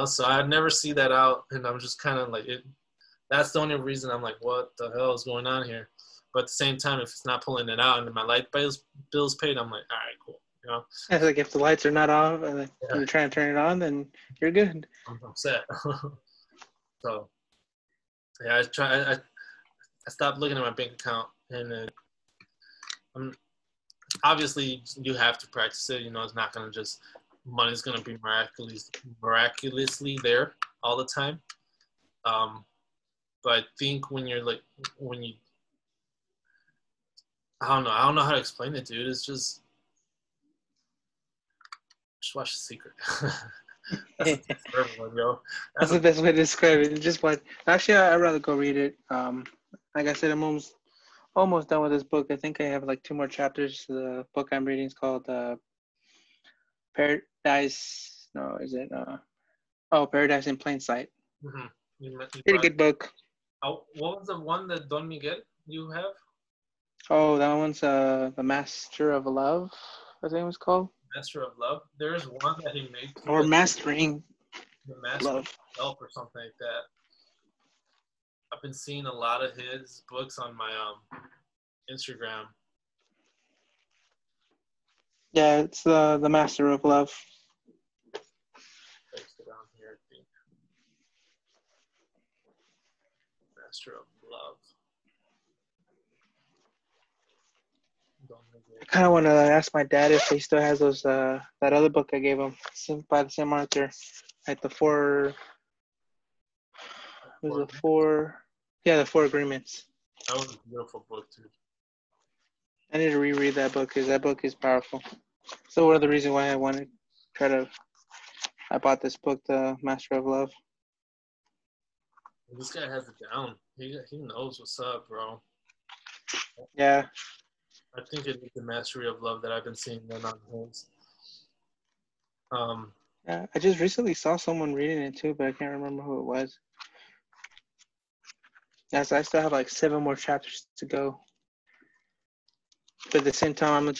so I never see that out, and I'm just kind of like it. That's the only reason I'm like, what the hell is going on here? But at the same time, if it's not pulling it out and my light bills paid, I'm like, all right, cool. It's like if the lights are not off and like, Yeah, you're trying to turn it on, then you're good. I'm upset. So yeah, I stopped looking at my bank account, and I'm obviously you have to practice it. It's not gonna just money's gonna be miraculously there all the time. Um, but I think when you I don't know how to explain it, dude. It's just watch The Secret. That's a tip for everyone, yo. That's That's the a best way to describe it. Just what? Actually, I'd rather go read it. Like I said, I'm almost done with this book. I think I have like two more chapters. The book I'm reading is called Paradise. No, is it? Paradise in Plain Sight. mm-hmm. You Pretty good book. oh, what was the one that Don Miguel you have? Oh, that one's The Master of Love, I think it was called, Master of Love. There's one that he made too, or like Mastering the Master of Love. Help or something like that. I've been seeing a lot of his books on my Instagram. Yeah, it's the Master of Love. Text it on here, I think. Master of Love. Don Miguel. I kind of want to ask my dad if he still has those that other book I gave him by the same author, like the four. It was the Four Agreements. That was a beautiful book, too. I need to reread that book because that book is powerful. So one of the reasons why I bought this book, The Master of Love. This guy has it down. He knows what's up, bro. Yeah. I think it is the mastery of love that I've been seeing then on his. Yeah, I just recently saw someone reading it too, but I can't remember who it was. Yeah, so I still have like 7 more chapters to go. But at the same time, I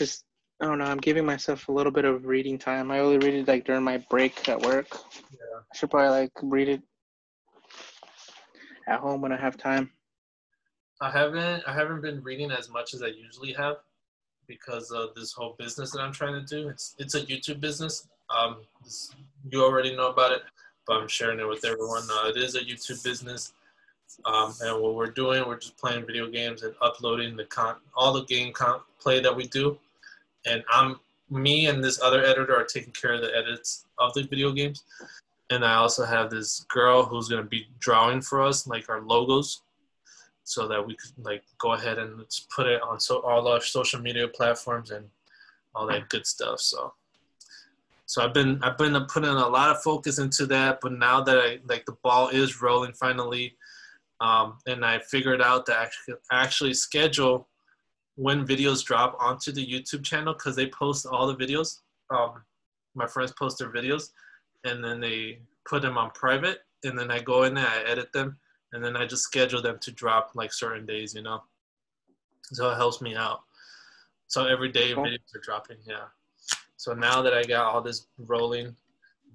don't know, I'm giving myself a little bit of reading time. I only read it like during my break at work. Yeah. I should probably like read it at home when I have time. I haven't been reading as much as I usually have because of this whole business that I'm trying to do. It's a YouTube business. You already know about it, but I'm sharing it with everyone. It is a YouTube business, and what we're doing, we're just playing video games and uploading all the game play that we do. And me and this other editor are taking care of the edits of the video games. And I also have this girl who's gonna be drawing for us, like our logos, so that we could like go ahead and let's put it on all our social media platforms and all that good stuff. So I've been putting a lot of focus into that, but now that the ball is rolling finally, and I figured out to actually schedule when videos drop onto the YouTube channel because they post all the videos. My friends post their videos, and then they put them on private, and then I go in there, I edit them, and then I just schedule them to drop like certain days, you know. So it helps me out. So every day videos are dropping, yeah. So now that I got all this rolling,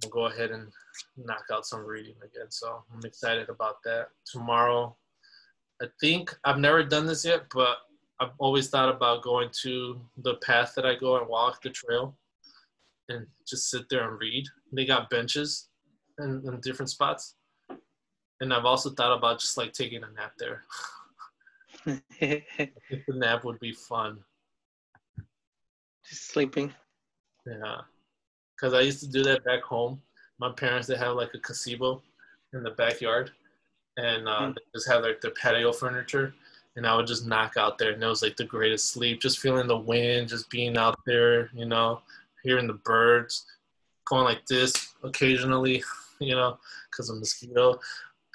we'll go ahead and knock out some reading again. So I'm excited about that. Tomorrow, I think I've never done this yet, but I've always thought about going to the path that I go and walk the trail and just sit there and read. They got benches in different spots. And I've also thought about just like taking a nap there. I think the nap would be fun. Just sleeping. Yeah. Because I used to do that back home. My parents, they have like a gazebo in the backyard. And they just have like their patio furniture. And I would just knock out there. And it was like the greatest sleep. Just feeling the wind, just being out there, you know, hearing the birds, going like this occasionally, you know, because of mosquito.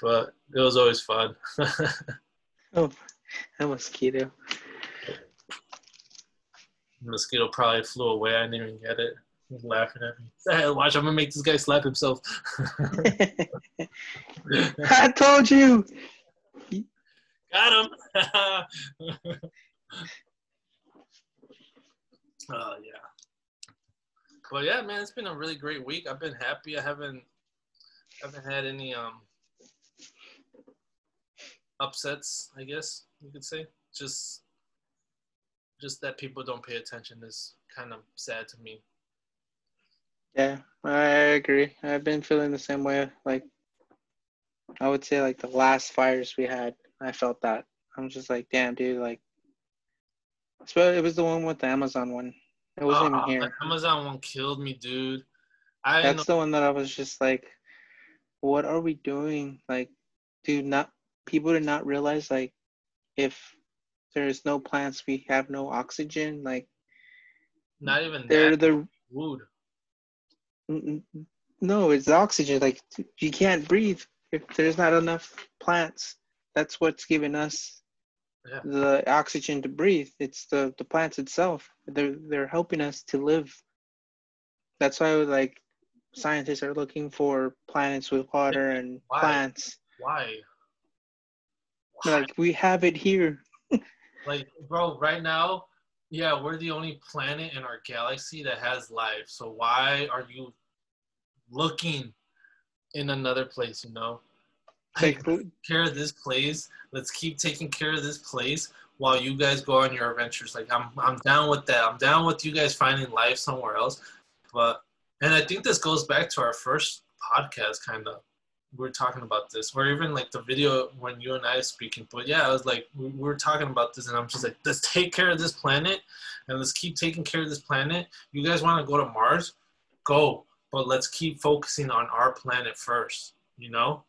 But it was always fun. Oh, a mosquito. The mosquito probably flew away. I didn't even get it. He was laughing at me. Hey, watch, I'm going to make this guy slap himself. I told you. Got him. Yeah. But yeah, man, it's been a really great week. I've been happy. I haven't had any upsets, I guess you could say. Just that people don't pay attention is kind of sad to me. Yeah, I agree. I've been feeling the same way. Like, I would say like the last fires we had, I felt that. I'm just like, damn, dude, like, it was the one with the Amazon one. It wasn't even here. The Amazon one killed me, dude. That's the one that I was just like, what are we doing? Like, people did not realize, like, if there's no plants, we have no oxygen. Like, not even that. Wood. No, it's oxygen. Like, you can't breathe if there's not enough plants. That's what's giving us the oxygen to breathe. It's the plants itself. They're helping us to live. That's why like scientists are looking for planets with water and plants. Why? Like, we have it here. Like, bro, right now, yeah, we're the only planet in our galaxy that has life. So why are you looking in another place, you know? Like, take care of this place. Let's keep taking care of this place while you guys go on your adventures. Like, I'm down with that. I'm down with you guys finding life somewhere else. And I think this goes back to our first podcast, kind of. We're talking about this, or even like the video when you and I are speaking. But yeah, I was like, we're talking about this, and I'm just like, let's take care of this planet, and let's keep taking care of this planet. You guys want to go to Mars? Go. But let's keep focusing on our planet first, you know?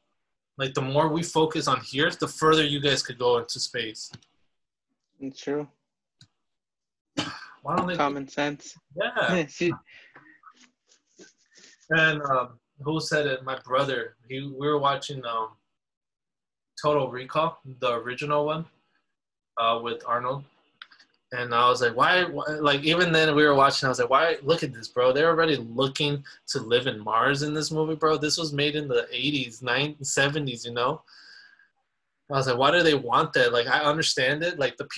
Like, the more we focus on here, the further you guys could go into space. It's true. Why don't they? Common sense. Yeah. And who said it? My brother. We were watching Total Recall, the original one, with Arnold. And I was like, why? Like, even then we were watching, I was like, why? Look at this, bro. They're already looking to live in Mars in this movie, bro. This was made in the 80s, 90s, 70s, you know? I was like, why do they want that? Like, I understand it. Like, the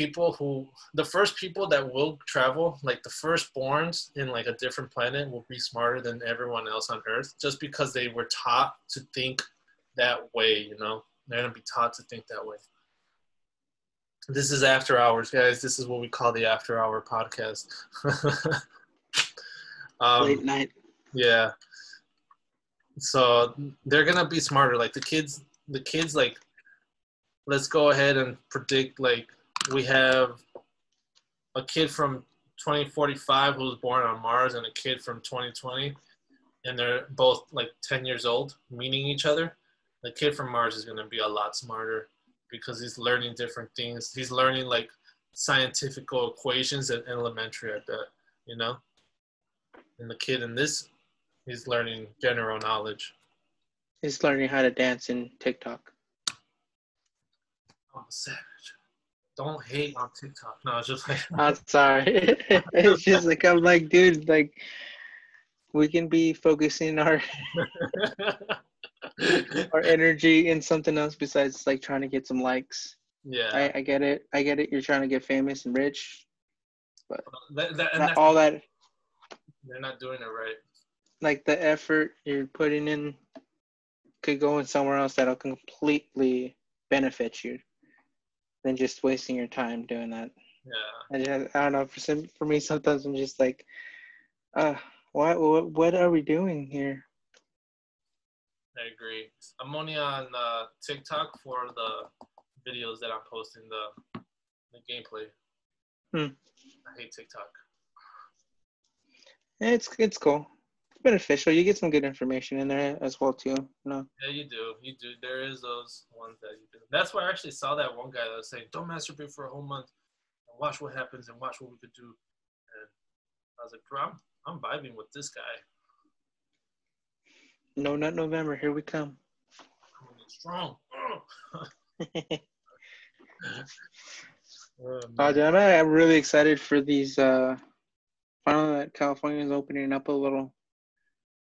first people that will travel, like the firstborns in like a different planet will be smarter than everyone else on Earth just because they were taught to think that way, you know? They're going to be taught to think that way. This is After Hours, guys. This is what we call the After Hour podcast. Late night. Yeah. So they're going to be smarter. Like, the kids, like, let's go ahead and predict, like, we have a kid from 2045 who was born on Mars and a kid from 2020, and they're both like 10 years old, meeting each other. The kid from Mars is going to be a lot smarter because he's learning different things. He's learning like scientific equations at elementary, I bet, you know? And the kid in this, he's learning general knowledge. He's learning how to dance in TikTok. I'm a savage. Don't hate on TikTok. No, it's just like... I'm sorry. It's just like, I'm like, dude, like, we can be focusing our energy in something else besides like trying to get some likes. Yeah. I get it. You're trying to get famous and rich, but all that. They're not doing it right. Like, the effort you're putting in could go in somewhere else that'll completely benefit you than just wasting your time doing that. Yeah. I don't know. For me, sometimes I'm just like, what are we doing here? I agree. I'm only on TikTok for the videos that I'm posting, the gameplay. I hate TikTok. It's cool. It's beneficial. You get some good information in there as well too. No. Yeah, you do. There is those ones that you do. That's why I actually saw that one guy that was saying, "Don't masturbate for a whole month and watch what happens and watch what we could do." And I was like, "Bro, I'm vibing with this guy." No, not November. Here we come. Coming in strong. I'm really excited for these. Finally, that California is opening up a little.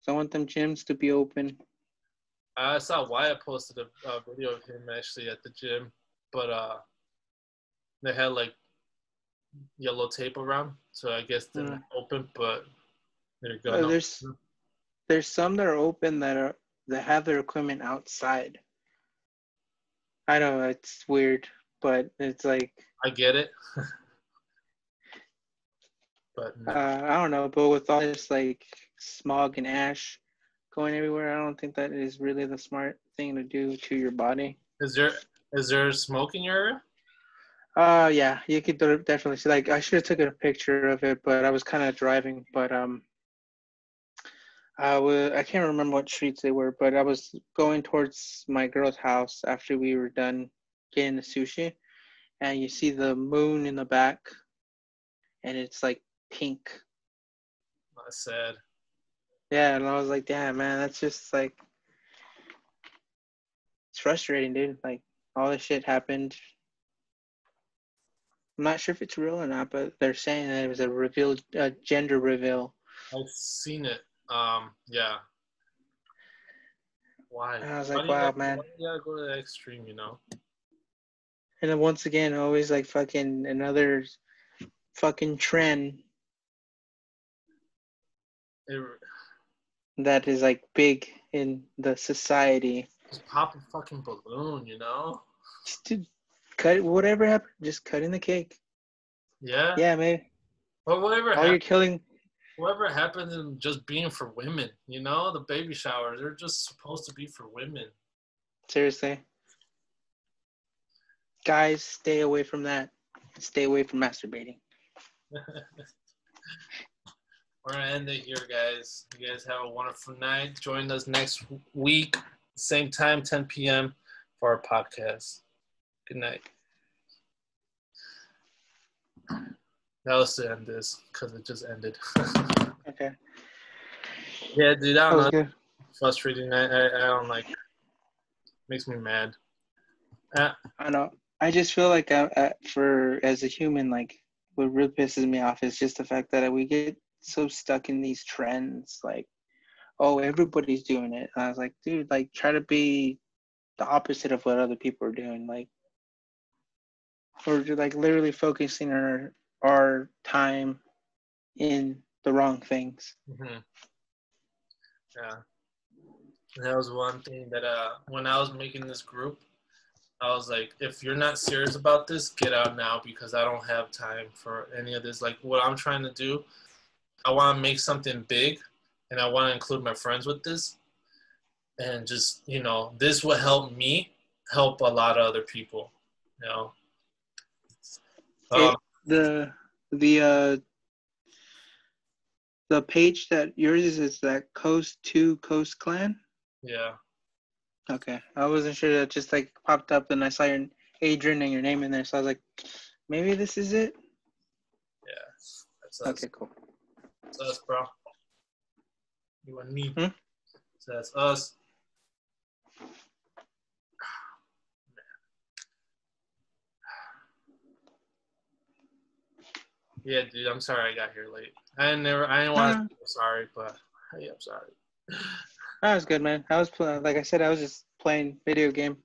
So I want them gyms to be open. I saw Wyatt posted a video of him actually at the gym, but they had like yellow tape around, so I guess they're not open. But they're gonna. There's some that are open that have their equipment outside. I know it's weird, but it's like, I get it. But I don't know. But with all this like smog and ash going everywhere, I don't think that is really the smart thing to do to your body. Is there smoke in your area? Yeah, you could definitely see. Like, I should have taken a picture of it, but I was kind of driving. But I can't remember what streets they were, but I was going towards my girl's house after we were done getting the sushi, and you see the moon in the back, and it's like pink. That's sad. Yeah, and I was like, damn, man, that's just like, it's frustrating, dude. Like, all this shit happened. I'm not sure if it's real or not, but they're saying that it was a gender reveal. I've seen it. Yeah. Why? And I was like, wow, man. Why do you gotta go to that extreme, you know? And then once again, always like fucking another fucking trend that is like big in the society. Just pop a fucking balloon, you know? Just to cut whatever happened, just cutting the cake. Yeah? Yeah, maybe. Or whatever All you're killing. Whatever happens in just being for women, you know? The baby showers, they're just supposed to be for women. Seriously. Guys, stay away from that. Stay away from masturbating. We're going to end it here, guys. You guys have a wonderful night. Join us next week, same time, 10 p.m. for our podcast. Good night. Now let's end this because it just ended. Okay. Yeah, dude, I That don't was know. good. Frustrating. I don't like. Makes me mad. I know. I just feel like for as a human, like what really pisses me off is just the fact that we get so stuck in these trends. Like, oh, everybody's doing it. And I was like, dude, like try to be the opposite of what other people are doing. Like, or like literally focusing our time in the wrong things. Mm-hmm. Yeah, that was one thing that when I was making this group, I was like, if you're not serious about this, get out now because I don't have time for any of this. Like what I'm trying to do, I want to make something big, and I want to include my friends with this, and just this will help me help a lot of other people. You know. It the the the page that yours is that Coast to Coast Clan. Yeah. Okay, I wasn't sure that just like popped up and I saw your Adrian and your name in there, so I was like, maybe this is it. Yeah, that's us. Okay, cool. That's us, bro. You and me. Hmm? So that's us. Yeah, dude, I'm sorry I got here late. I didn't want to say I'm sorry, but hey, I'm sorry. That was good, man. I was like I said, I was just playing video game.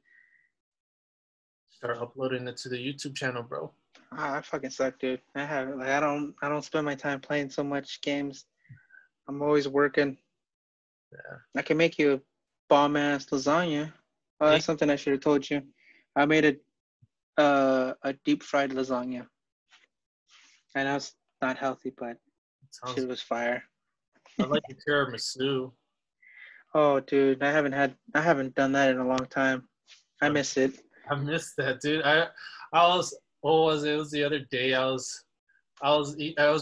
Start uploading it to the YouTube channel, bro. I fucking suck, dude. I don't spend my time playing so much games. I'm always working. Yeah. I can make you a bomb ass lasagna. Oh, that's something I should have told you. I made a deep fried lasagna. I know it's not healthy, but shit was fire. I like the tiramisu. Oh, dude, I haven't done that in a long time. I miss it. I missed that, dude. I was what was it? It was the other day. I was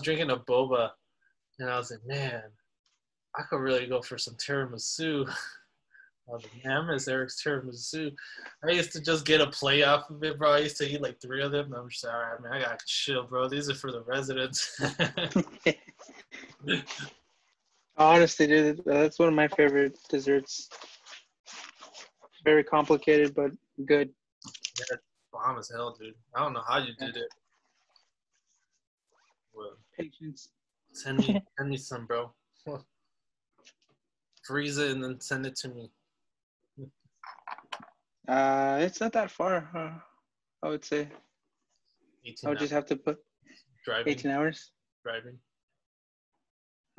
drinking a boba, and I was like, man, I could really go for some tiramisu. I was like, man, I miss Eric's tiramisu. I used to just get a plate off of it, bro. I used to eat like 3 of them. I'm just like, all right, man, I gotta chill, bro. These are for the residents. Honestly, dude, that's one of my favorite desserts. Very complicated, but good. Yeah, bomb as hell, dude. I don't know how you did it. Well, Patience. send me some, bro. Freeze it and then send it to me. It's not that far, I would say. 18 I would hours. just have to put Driving. 18 hours. Driving.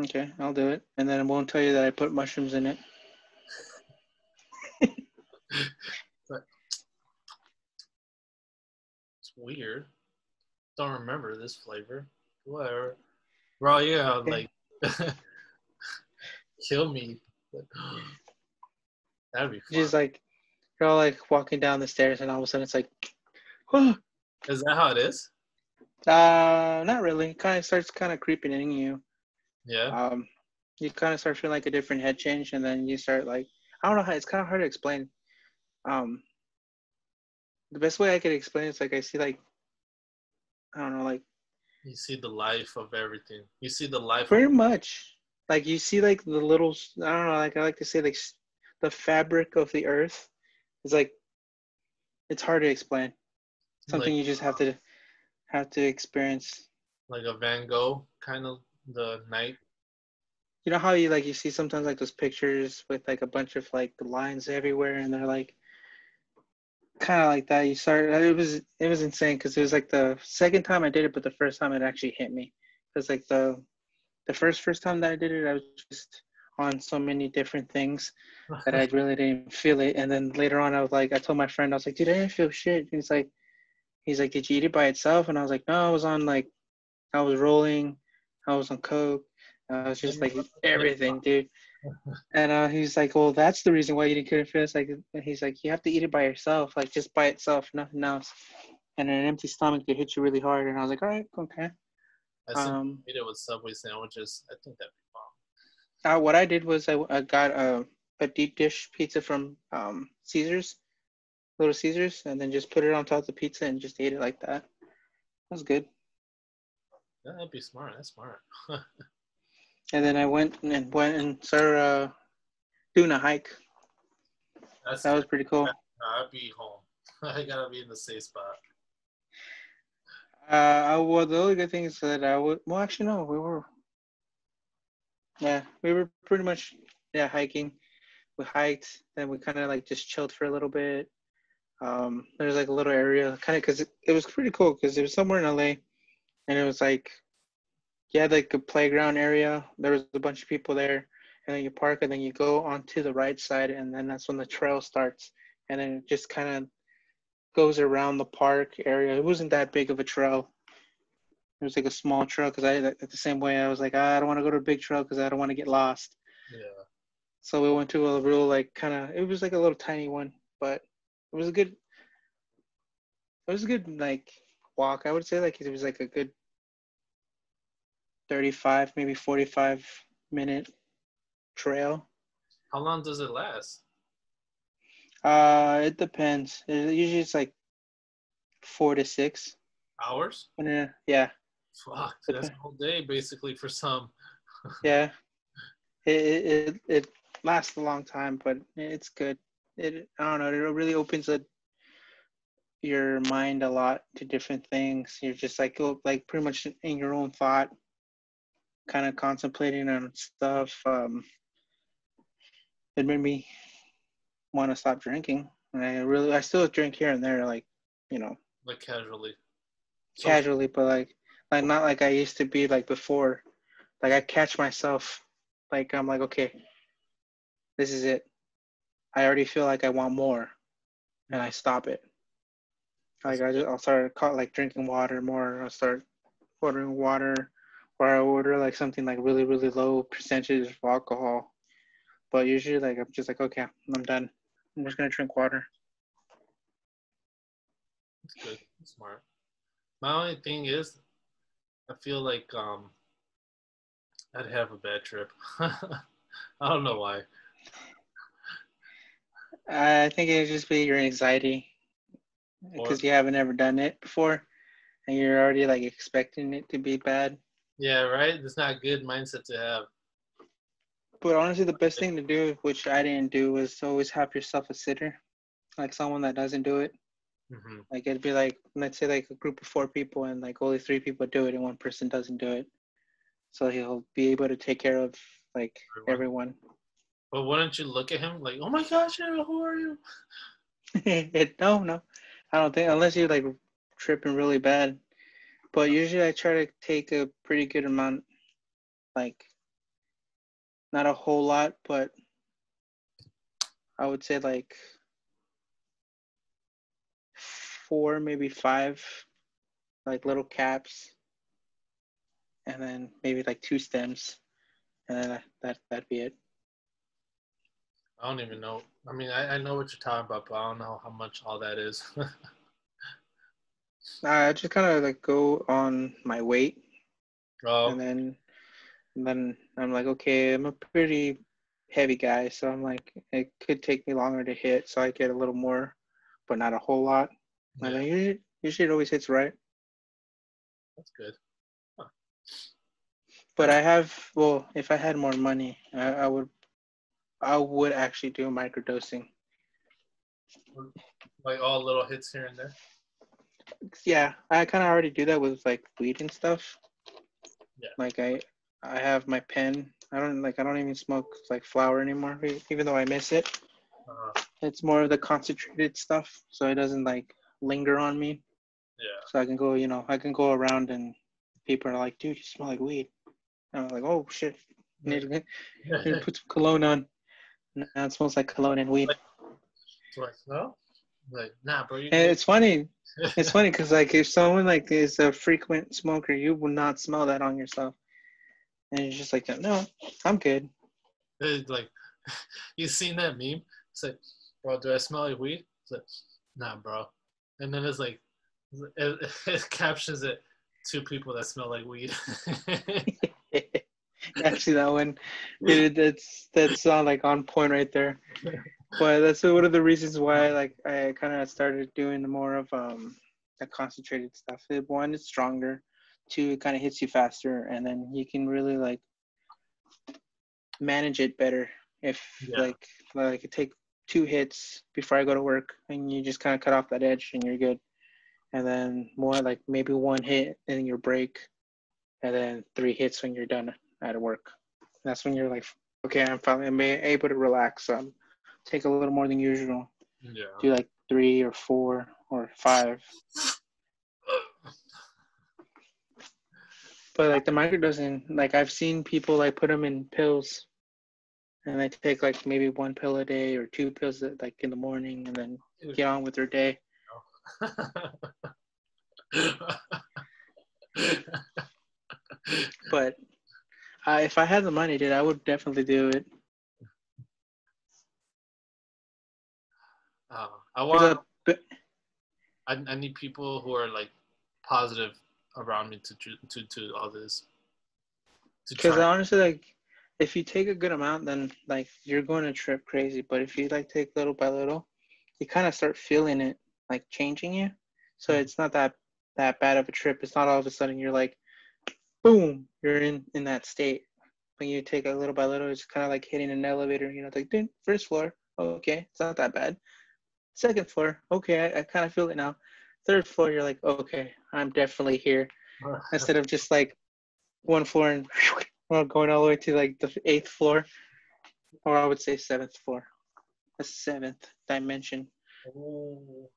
Okay, I'll do it. And then I won't tell you that I put mushrooms in it. But it's weird. Don't remember this flavor. Whatever. Bro, yeah, Okay. like kill me. That'd be fun. Just like you're all like walking down the stairs and all of a sudden it's like oh. Is that how it is? Not really. It starts creeping in you. Yeah. You kind of start feeling like a different head change and then you start like I don't know how it's kind of hard to explain. The best way I could explain it is like I see like I don't know, like You see the life of everything. You see the life pretty of much like you see like the little I don't know, like I like to say like the fabric of the earth. It's like it's hard to explain. Something like you just have to experience. like a Van Gogh kind of the night. You know how you see sometimes like those pictures with like a bunch of like lines everywhere and they're like kind of like that. It was insane because it was like the second time I did it, but the first time it actually hit me. Because like the first time that I did it, I was just on so many different things that I really didn't feel it. And then later on, I told my friend, I was like, dude, I didn't feel shit. And he's like, did you eat it by itself? And I was like, no, I was rolling, I was on coke, I was just like everything, dude. And he's like, well, that's the reason why you couldn't feel it. Like, he's like, you have to eat it by yourself, like just by itself, nothing else. And an empty stomach could hit you really hard. And I was like, all right, okay. I see eat it with Subway sandwiches. I think that'd be bomb. What I did was I got a deep dish pizza from Caesars, Little Caesars, and then just put it on top of the pizza and just ate it like that. That was good. That'd be smart. That's smart. And then I went and started doing a hike. That's That was pretty cool. I'd be home. I gotta be in the safe spot. Well, the only good thing is that I would. Well, actually, no, we were. Yeah, we were pretty much hiking. We hiked, then we kind of like just chilled for a little bit. There's like a little area, kind of because it was pretty cool because it was somewhere in LA, and it was like you had like a playground area. There was a bunch of people there, and then you park, and then you go onto the right side, and then that's when the trail starts, and then it just kind of goes around the park area. It wasn't that big of a trail. It was like a small trail because at the same way I was like, I don't want to go to a big trail because I don't want to get lost. Yeah. So we went to a real like kind of it was like a little tiny one, but it was a good like walk. I would say like it was like a good 35, maybe 45-minute trail. How long does it last? It depends. Usually it's like 4 to 6. Hours? Yeah. Fuck, that's a whole day basically for some. Yeah. It lasts a long time, but it's good. I don't know. It really opens your mind a lot to different things. You're just like pretty much in your own thought, kind of contemplating on stuff. It made me want to stop drinking. And I still drink here and there, like, you know, Like casually. casually, but like not like I used to be like before. Like I catch myself, like I'm like, okay, this is it. I already feel like I want more, and I stop it. Like I'll start like drinking water more. I'll start ordering water, or I order like something like really really low percentage of alcohol. But usually like I'm just like, okay, I'm done. I'm just gonna drink water. That's good. That's smart. My only thing is, I feel like I'd have a bad trip. I don't know why. I think it'd just be your anxiety because you haven't ever done it before, and you're already like expecting it to be bad. Yeah, right? It's not a good mindset to have. But honestly, the best thing to do, which I didn't do, was always have yourself a sitter, like someone that doesn't do it. Mm-hmm. Like it'd be like, let's say like a group of 4 people and like only 3 people do it and one person doesn't do it. So he'll be able to take care of like everyone. But wouldn't you look at him like, oh my gosh, who are you? No, I don't think, unless you're like tripping really bad. But usually I try to take a pretty good amount, like not a whole lot, but I would say like 4, maybe 5, like little caps, and then maybe like 2 stems, and then that'd be it. I don't even know. I mean, I know what you're talking about, but I don't know how much all that is. I just kind of like go on my weight, Oh, and then I'm like, okay, I'm a pretty heavy guy, so I'm like, it could take me longer to hit, so I get a little more, but not a whole lot. yeah, And then usually it always hits right. that's good. Huh. But if I had more money, I would actually do microdosing. Like all little hits here and there. Yeah, I kind of already do that with like weed and stuff. Yeah. Like I have my pen. I don't even smoke like flower anymore, even though I miss it. It's more of the concentrated stuff, so it doesn't like linger on me. Yeah. So I can go around and people are like, dude, you smell like weed. And I'm like, oh shit, need to put some cologne on. Now it smells like cologne and weed. Do I smell? Like, nah, bro. And it's funny. It's funny because like if someone like is a frequent smoker, you will not smell that on yourself. And you're just like, no, I'm good. It's like, you seen that meme? It's like, bro, do I smell like weed? It's like, nah, bro. And then it's like, it captions it, 2 people that smell like weed. Actually, that one, dude, that's like on point right there. But that's one of the reasons why like I kind of started doing more of the concentrated stuff. One, it's stronger. Two, it kind of hits you faster, and then you can really like manage it better. If Yeah. like it take 2 hits before I go to work, and you just kind of cut off that edge, and you're good. And then more like maybe 1 hit in your break, and then 3 hits when you're done at work. That's when you're like, okay, I'm able to relax. Take a little more than usual. Yeah. Do like 3 or 4 or 5. But like the microdosing, like I've seen people like put them in pills, and they take like maybe 1 pill a day or 2 pills like in the morning, and then get on with their day. But if I had the money, dude, I would definitely do it. I There's want. a I need people who are like positive around me to all this to Because try. honestly, like, if you take a good amount, then like you're going to trip crazy. But if you like take little by little, you kind of start feeling it like changing you. So it's not that bad of a trip. It's not all of a sudden you're like, boom, you're in that state. When you take a little by little, it's kind of like hitting an elevator. You know, it's like, dude, first floor, okay, it's not that bad. Second floor, okay, I kind of feel it now. Third floor, you're like, okay, I'm definitely here. Instead of just like one floor and going all the way to like the 8th floor, or I would say 7th floor, the 7th dimension. Oh,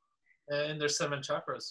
and there's 7 chakras.